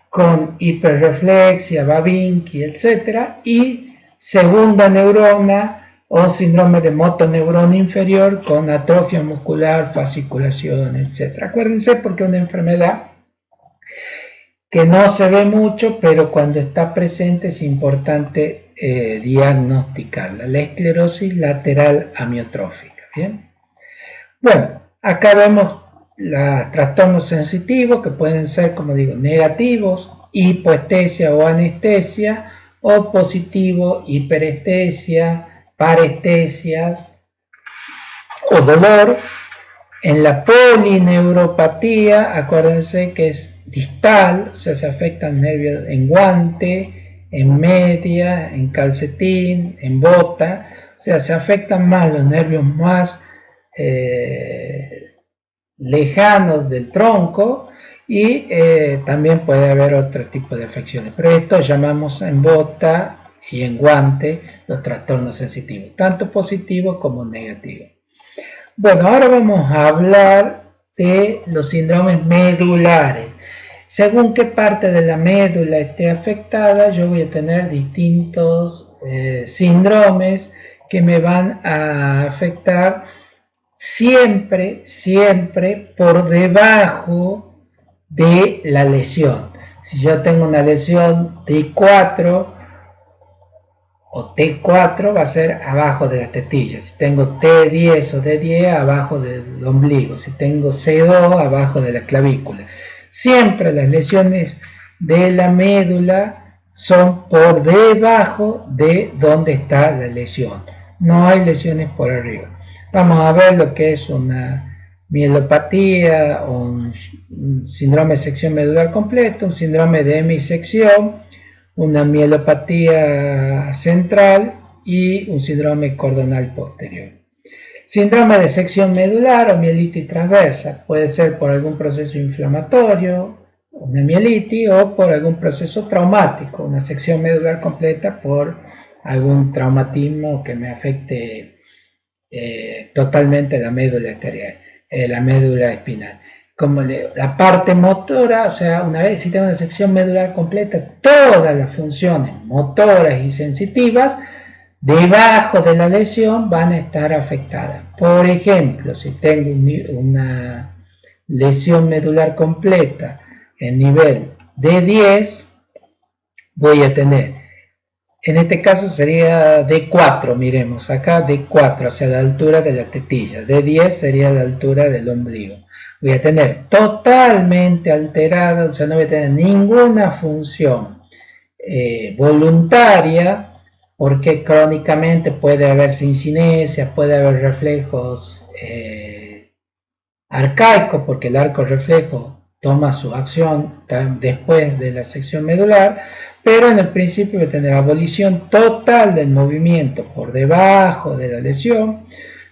Speaker 1: con hiperreflexia, Babinski, etc. y segunda neurona o síndrome de motoneurona inferior con atrofia muscular, fasciculación, etc. Acuérdense porque es una enfermedad que no se ve mucho, pero cuando está presente es importante diagnosticarla. La esclerosis lateral amiotrófica. ¿Bien? Bueno, acá vemos los trastornos sensitivos que pueden ser, como digo, negativos, hipoestesia o anestesia, o positivo, hiperestesia, parestesias o dolor. En la polineuropatía, acuérdense que es distal, o sea, se afectan nervios en guante, en media, en calcetín, en bota, o sea, se afectan más los nervios más lejanos del tronco y también puede haber otro tipo de afecciones, pero esto llamamos en bota y en guante los trastornos sensitivos, tanto positivos como negativos. Bueno, ahora vamos a hablar de los síndromes medulares. Según qué parte de la médula esté afectada, yo voy a tener distintos síndromes que me van a afectar siempre por debajo de la lesión. Si yo tengo una lesión T4 o T4 va a ser abajo de las tetillas. Si tengo T10 o D10 abajo del ombligo. Si tengo C2 abajo de la clavícula. Siempre las lesiones de la médula son por debajo de donde está la lesión. No hay lesiones por arriba. Vamos a ver lo que es una mielopatía, un síndrome de sección medular completa, un síndrome de hemisección, una mielopatía central y un síndrome cordonal posterior. Síndrome de sección medular o mielitis transversa puede ser por algún proceso inflamatorio, una mielitis, o por algún proceso traumático, una sección medular completa por algún traumatismo que me afecte totalmente la médula la médula espinal. Como la parte motora, o sea, una vez si tengo una sección medular completa, todas las funciones motoras y sensitivas debajo de la lesión van a estar afectadas. Por ejemplo, si tengo una lesión medular completa en nivel D10, voy a tener, en este caso sería D4, miremos acá, D4 hacia la altura de la tetilla, D10 sería la altura del ombligo. Voy a tener totalmente alterada, o sea, no voy a tener ninguna función voluntaria, porque crónicamente puede haber sincinesia, puede haber reflejos arcaicos, porque el arco reflejo toma su acción después de la sección medular, pero en el principio voy a tener abolición total del movimiento por debajo de la lesión,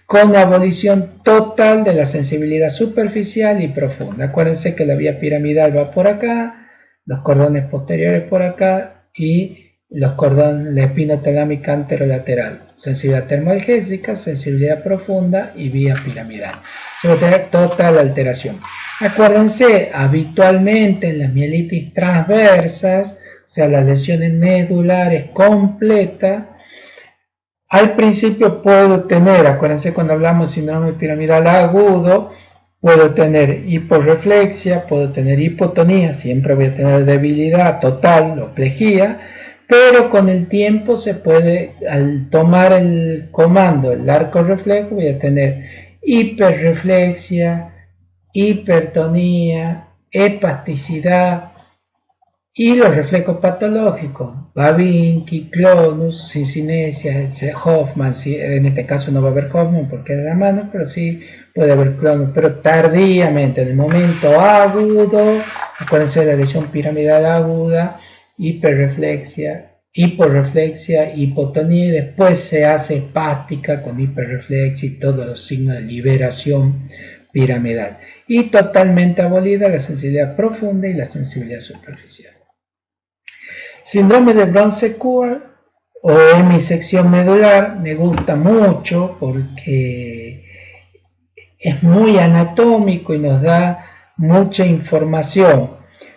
Speaker 1: con abolición total de la sensibilidad superficial y profunda. Acuérdense que la vía piramidal va por acá, los cordones posteriores por acá y los cordones, la espinotalámica anterolateral. Sensibilidad termoalgésica, sensibilidad profunda y vía piramidal. Yo voy a tener total alteración. Acuérdense, habitualmente en las mielitis transversas, o sea, las lesiones medulares completas, al principio puedo tener, acuérdense cuando hablamos de síndrome piramidal agudo, puedo tener hiporreflexia, puedo tener hipotonía, siempre voy a tener debilidad total o plejía, pero con el tiempo se puede, al tomar el comando, el arco reflejo, voy a tener hiperreflexia, hipertonía, espasticidad, y los reflejos patológicos, Babinski, Clonus, Cincinesia, Hoffman, en este caso no va a haber Hoffman porque es de la mano, pero sí puede haber Clonus, pero tardíamente, en el momento agudo, acuérdense de la lesión piramidal aguda, hiperreflexia, hiporreflexia, hipotonía, y después se hace espástica con hiperreflexia y todos los signos de liberación piramidal. Y totalmente abolida la sensibilidad profunda y la sensibilidad superficial. Síndrome de Brown-Séquard o hemisección medular me gusta mucho porque es muy anatómico y nos da mucha información.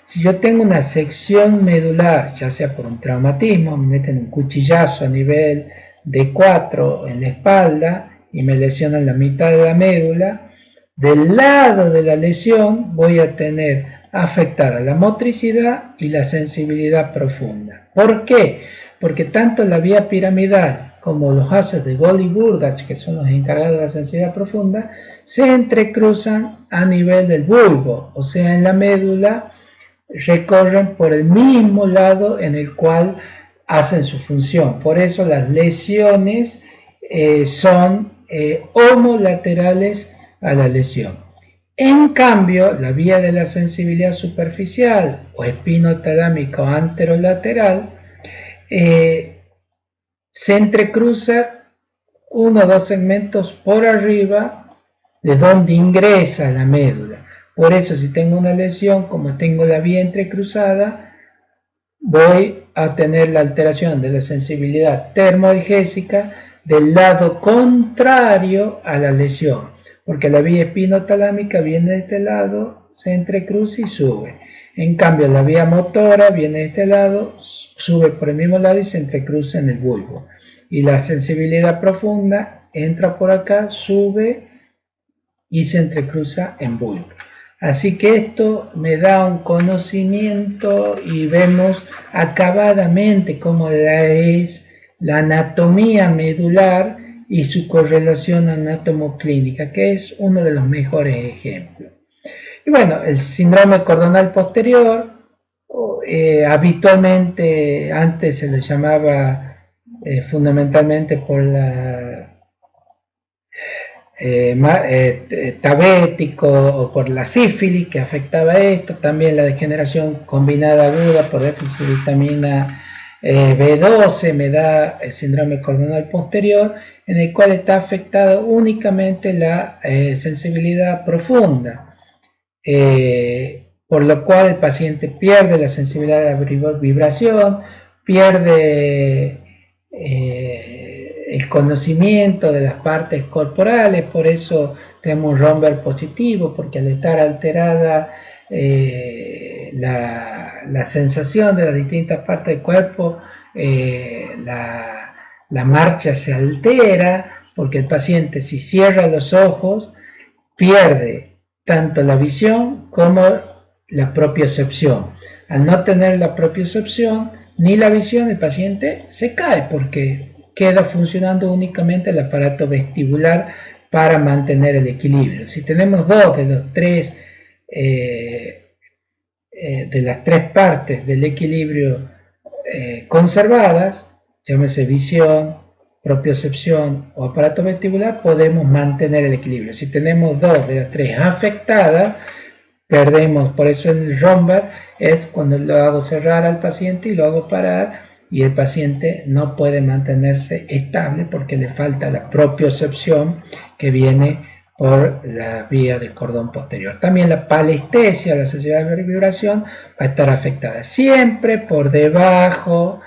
Speaker 1: Si yo tengo una sección medular, ya sea por un traumatismo, me meten un cuchillazo a nivel D4 en la espalda y me lesionan la mitad de la médula, del lado de la lesión voy a tener afectada la motricidad y la sensibilidad profunda. ¿Por qué? Porque tanto la vía piramidal como los haces de Gold y Burdach, que son los encargados de la sensibilidad profunda, se entrecruzan a nivel del bulbo, o sea, en la médula recorren por el mismo lado en el cual hacen su función. Por eso las lesiones son homolaterales a la lesión. En cambio, la vía de la sensibilidad superficial o espinotalámica o anterolateral se entrecruza uno o dos segmentos por arriba de donde ingresa la médula. Por eso, si tengo una lesión, como tengo la vía entrecruzada, voy a tener la alteración de la sensibilidad termoalgésica del lado contrario a la lesión, porque la vía espinotalámica viene de este lado, se entrecruza y sube. En cambio, la vía motora viene de este lado, sube por el mismo lado y se entrecruza en el bulbo. Y la sensibilidad profunda entra por acá, sube y se entrecruza en bulbo. Así que esto me da un conocimiento y vemos acabadamente cómo es la anatomía medular y su correlación anatomoclínica, que es uno de los mejores ejemplos. Y bueno, el síndrome cordonal posterior, habitualmente antes se le llamaba fundamentalmente por la tabético o por la sífilis que afectaba esto, también la degeneración combinada aguda por déficit de vitamina B12 me da el síndrome cordonal posterior, en el cual está afectado únicamente la sensibilidad profunda, por lo cual el paciente pierde la sensibilidad de la vibración, pierde el conocimiento de las partes corporales, por eso tenemos un Romberg positivo, porque al estar alterada la sensación de las distintas partes del cuerpo, la marcha se altera, porque el paciente, si cierra los ojos, pierde tanto la visión como la propiocepción. Al no tener la propiocepción ni la visión, el paciente se cae porque queda funcionando únicamente el aparato vestibular para mantener el equilibrio. Si tenemos dos de los tres de las tres partes del equilibrio conservadas, llámese visión, propiocepción o aparato vestibular, podemos mantener el equilibrio. Si tenemos dos de las tres afectadas, perdemos. Por eso el Romberg es cuando lo hago cerrar al paciente y lo hago parar, y el paciente no puede mantenerse estable porque le falta la propiocepción que viene por la vía del cordón posterior. También la palestesia, la sensibilidad de vibración, va a estar afectada siempre por debajo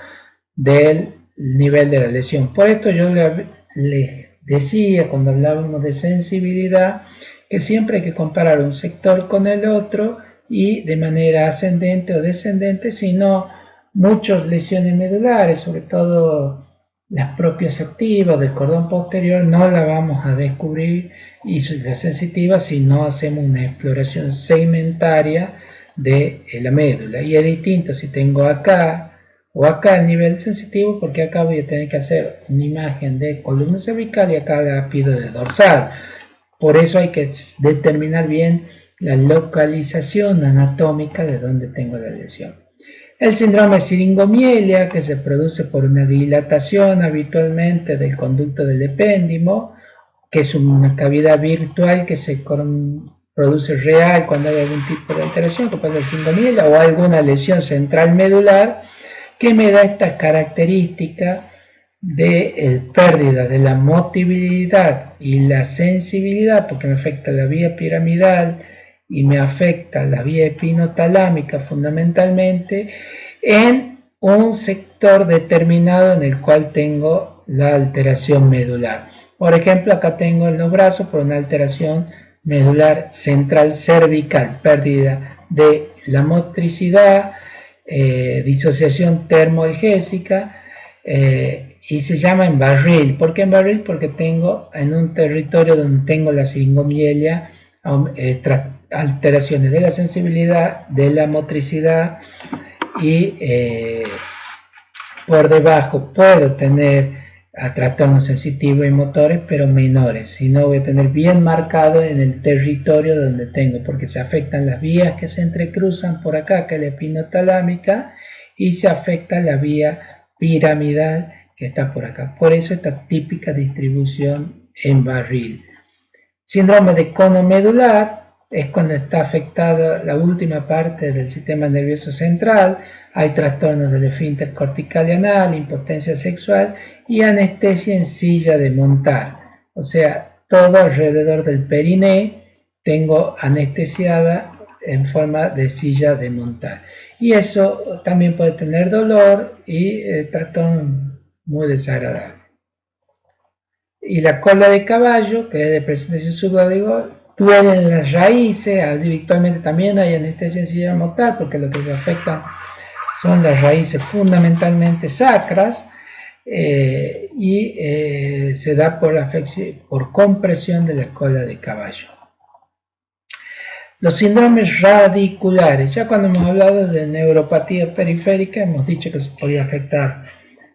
Speaker 1: del nivel de la lesión. Por esto yo les decía cuando hablábamos de sensibilidad que siempre hay que comparar un sector con el otro y de manera ascendente o descendente, sino muchas lesiones medulares, sobre todo las propioceptivas del cordón posterior, no la vamos a descubrir, y las sensitivas, si no hacemos una exploración segmentaria de la médula. Y es distinto si tengo acá o acá el nivel sensitivo, porque acá voy a tener que hacer una imagen de columna cervical y acá la pido de dorsal. Por eso hay que determinar bien la localización anatómica de donde tengo la lesión. El síndrome siringomielia, que se produce por una dilatación habitualmente del conducto del epéndimo, que es una cavidad virtual que se produce real cuando hay algún tipo de alteración, que puede ser siringomielia o alguna lesión central medular, que me da esta característica de pérdida de la motilidad y la sensibilidad, porque me afecta la vía piramidal y me afecta la vía espinotalámica fundamentalmente, en un sector determinado en el cual tengo la alteración medular. Por ejemplo, acá tengo en los brazos por una alteración medular central cervical, pérdida de la motricidad, disociación termoalgésica, y se llama en barril. ¿Por qué en barril? Porque tengo en un territorio donde tengo la siringomielia, alteraciones de la sensibilidad, de la motricidad, y por debajo puedo tener trastornos sensitivos y motores, pero menores, sino voy a tener bien marcado en el territorio donde tengo, porque se afectan las vías que se entrecruzan por acá, que es la espinotalámica, y se afecta la vía piramidal que está por acá. Por eso esta típica distribución en barril. Síndrome de cono medular es cuando está afectada la última parte del sistema nervioso central, hay trastornos del esfínter cortical y anal, impotencia sexual y anestesia en silla de montar. O sea, todo alrededor del periné tengo anestesiada en forma de silla de montar. Y eso también puede tener dolor y trastorno muy desagradable. Y la cola de caballo, que es de presentación subdolor, duelen las raíces, habitualmente también hay anestesia en silla de montar, porque lo que se afecta son las raíces fundamentalmente sacras, y se da por compresión de la cola de caballo. Los síndromes radiculares, ya cuando hemos hablado de neuropatía periférica, hemos dicho que se podía afectar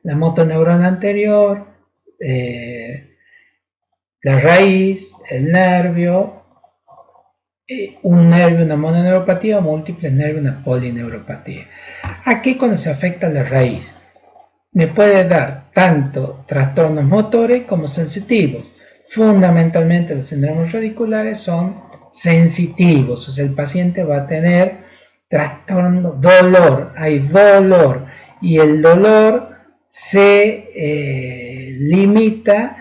Speaker 1: la motoneurona anterior, la raíz, el nervio, un nervio, una mononeuropatía o múltiples nervios, una polineuropatía. Aquí cuando se afecta la raíz, me puede dar tanto trastornos motores como sensitivos. Fundamentalmente los síndromes radiculares son sensitivos, o sea, el paciente va a tener trastorno, dolor, hay dolor, y el dolor se limita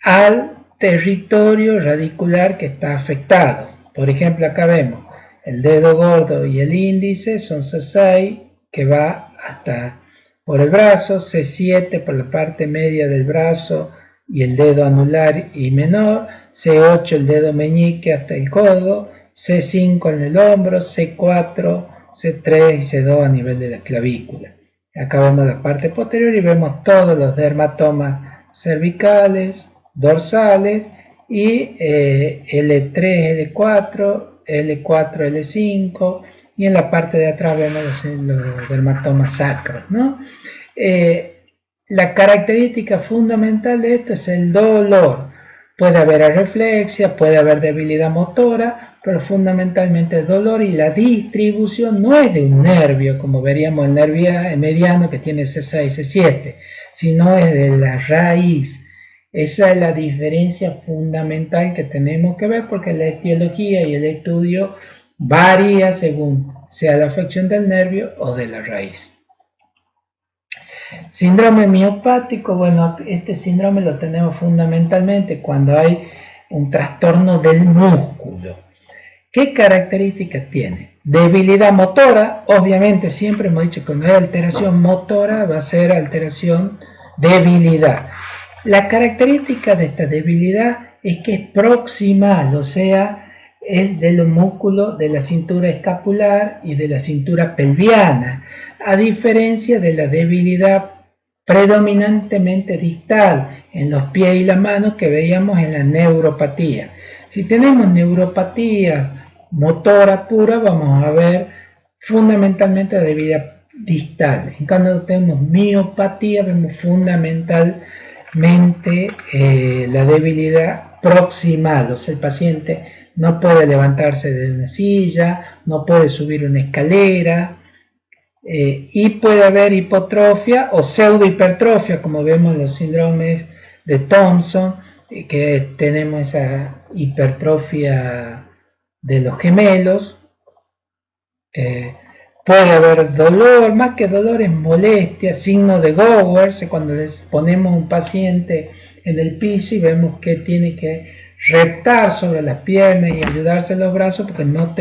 Speaker 1: al territorio radicular que está afectado. Por ejemplo, acá vemos el dedo gordo y el índice, son C6 que va hasta por el brazo, C7 por la parte media del brazo y el dedo anular y menor, C8 el dedo meñique hasta el codo, C5 en el hombro, C4, C3 y C2 a nivel de la clavícula. Acá vemos la parte posterior y vemos todos los dermatomas cervicales, dorsales y L3, L4, L4, L5 y en la parte de atrás vemos los dermatomas sacros, ¿no? La característica fundamental de esto es el dolor. Puede haber arreflexia, puede haber debilidad motora, pero fundamentalmente el dolor, y la distribución no es de un nervio, como veríamos el nervio mediano que tiene C6, C7, sino es de la raíz. Esa es la diferencia fundamental que tenemos que ver, porque la etiología y el estudio varía según sea la afección del nervio o de la raíz. Síndrome miopático, bueno, este síndrome lo tenemos fundamentalmente cuando hay un trastorno del músculo. ¿Qué características tiene? Debilidad motora, obviamente siempre hemos dicho que cuando hay alteración motora va a ser alteración debilidad. La característica de esta debilidad es que es proximal, o sea, es de los músculos de la cintura escapular y de la cintura pelviana, a diferencia de la debilidad predominantemente distal en los pies y las manos que veíamos en la neuropatía. Si tenemos neuropatía motora pura, vamos a ver fundamentalmente la debilidad distal. En cuando tenemos miopatía, vemos fundamentalmente la debilidad proximal, o sea, el paciente no puede levantarse de una silla, no puede subir una escalera, y puede haber hipotrofia o pseudohipertrofia, como vemos en los síndromes de Thompson, que tenemos esa hipertrofia de los gemelos. Puede haber dolor, más que dolor es molestia, signo de Gowers, cuando les ponemos un paciente en el piso y vemos que tiene que reptar sobre las piernas y ayudarse en los brazos porque no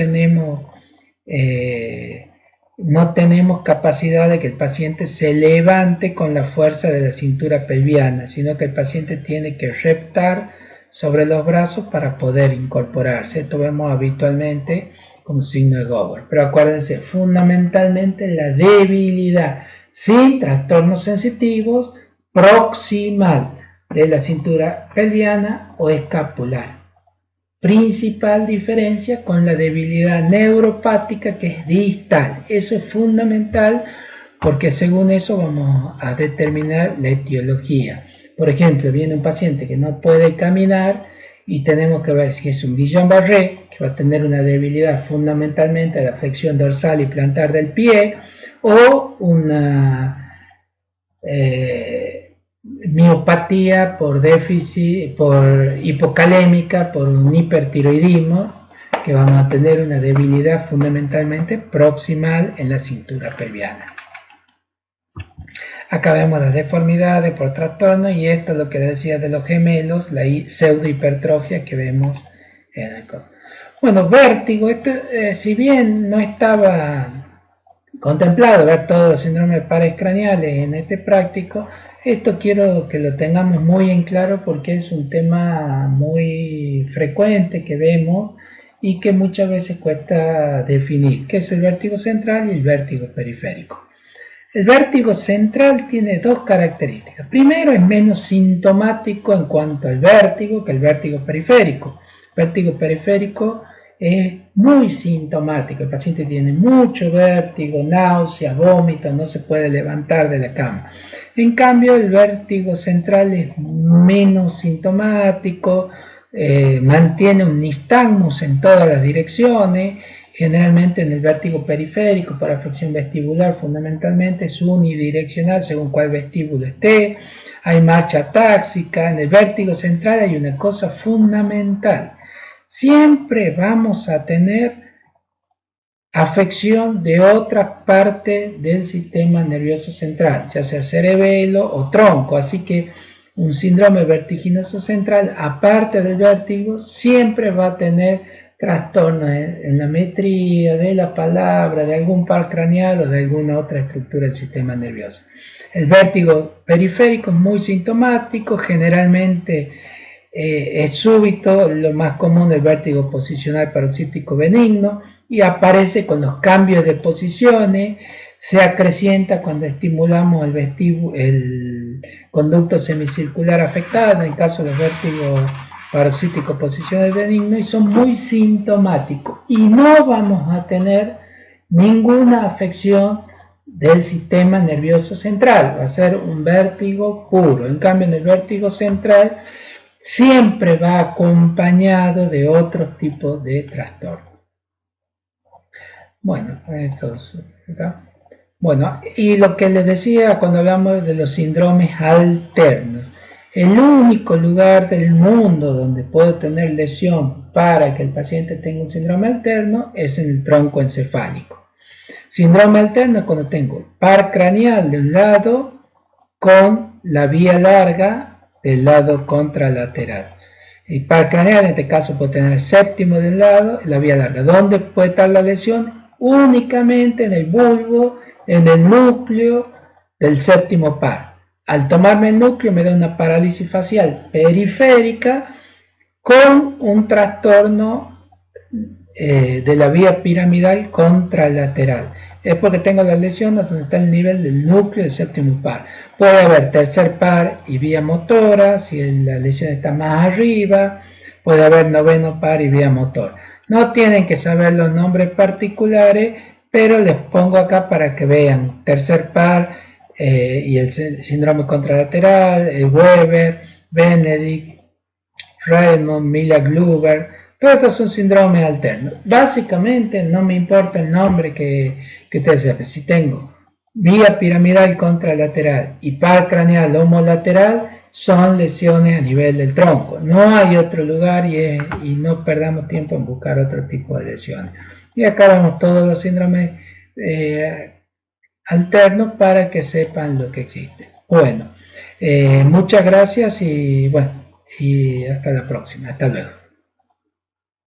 Speaker 1: tenemos capacidad de que el paciente se levante con la fuerza de la cintura pelviana, sino que el paciente tiene que reptar sobre los brazos para poder incorporarse. Esto vemos habitualmente como signo de Gower. Pero acuérdense, fundamentalmente la debilidad, sin trastornos sensitivos, proximal de la cintura pelviana o escapular. Principal diferencia con la debilidad neuropática, que es distal. Eso es fundamental porque según eso vamos a determinar la etiología. Por ejemplo, viene un paciente que no puede caminar y tenemos que ver si es un Guillain-Barré, que va a tener una debilidad fundamentalmente de la flexión dorsal y plantar del pie, o una miopatía por déficit, por hipocalémica, por un hipertiroidismo, que vamos a tener una debilidad fundamentalmente proximal en la cintura pelviana. Acá vemos las deformidades por trastorno, y esto es lo que decía de los gemelos, la pseudohipertrofia que vemos en el corpo. Bueno, vértigo, si bien no estaba contemplado ver todos los síndromes de pares craneales en este práctico, esto quiero que lo tengamos muy en claro porque es un tema muy frecuente que vemos y que muchas veces cuesta definir, que es el vértigo central y el vértigo periférico. El vértigo central tiene dos características. Primero, es menos sintomático en cuanto al vértigo que el vértigo periférico. El vértigo periférico es muy sintomático. El paciente tiene mucho vértigo, náusea, vómito, no se puede levantar de la cama. En cambio, el vértigo central es menos sintomático, mantiene un nistagmus en todas las direcciones. Generalmente en el vértigo periférico, por afección vestibular fundamentalmente, es unidireccional según cuál vestíbulo esté, hay marcha táxica. En el vértigo central hay una cosa fundamental: siempre vamos a tener afección de otra parte del sistema nervioso central, ya sea cerebelo o tronco, así que un síndrome vertiginoso central, aparte del vértigo, siempre va a tener trastornos en la metría, de la palabra, de algún par craneal o de alguna otra estructura del sistema nervioso. El vértigo periférico es muy sintomático, generalmente es súbito, lo más común el vértigo posicional paroxístico benigno, y aparece con los cambios de posiciones, se acrecienta cuando estimulamos el conducto semicircular afectado, en el caso de los vértigos paroxístico posicional benigno, y son muy sintomáticos y no vamos a tener ninguna afección del sistema nervioso central, va a ser un vértigo puro. En cambio, en el vértigo central siempre va acompañado de otros tipos de trastornos. Bueno, bueno, y lo que les decía cuando hablamos de los síndromes alternos, el único lugar del mundo donde puedo tener lesión para que el paciente tenga un síndrome alterno es en el tronco encefálico. Síndrome alterno es cuando tengo par craneal de un lado con la vía larga del lado contralateral. El par craneal en este caso puede tener el séptimo de un lado y la vía larga. ¿Dónde puede estar la lesión? Únicamente en el bulbo, en el núcleo del séptimo par. Al tomarme el núcleo me da una parálisis facial periférica con un trastorno de la vía piramidal contralateral. Es porque tengo la lesión donde está el nivel del núcleo del séptimo par. Puede haber tercer par y vía motora, si la lesión está más arriba. Puede haber noveno par y vía motora. No tienen que saber los nombres particulares, pero les pongo acá para que vean. Tercer par y el síndrome contralateral, el Weber, Benedict, Raymond, Miller-Glüver. Todos estos son síndromes alternos. Básicamente no me importa el nombre que ustedes sepan. Si tengo vía piramidal contralateral y par craneal homolateral, son lesiones a nivel del tronco. No hay otro lugar y no perdamos tiempo en buscar otro tipo de lesiones. Y acá vemos todos los síndromes alternos para que sepan lo que existe. Bueno, muchas gracias y bueno, y hasta la próxima. Hasta luego.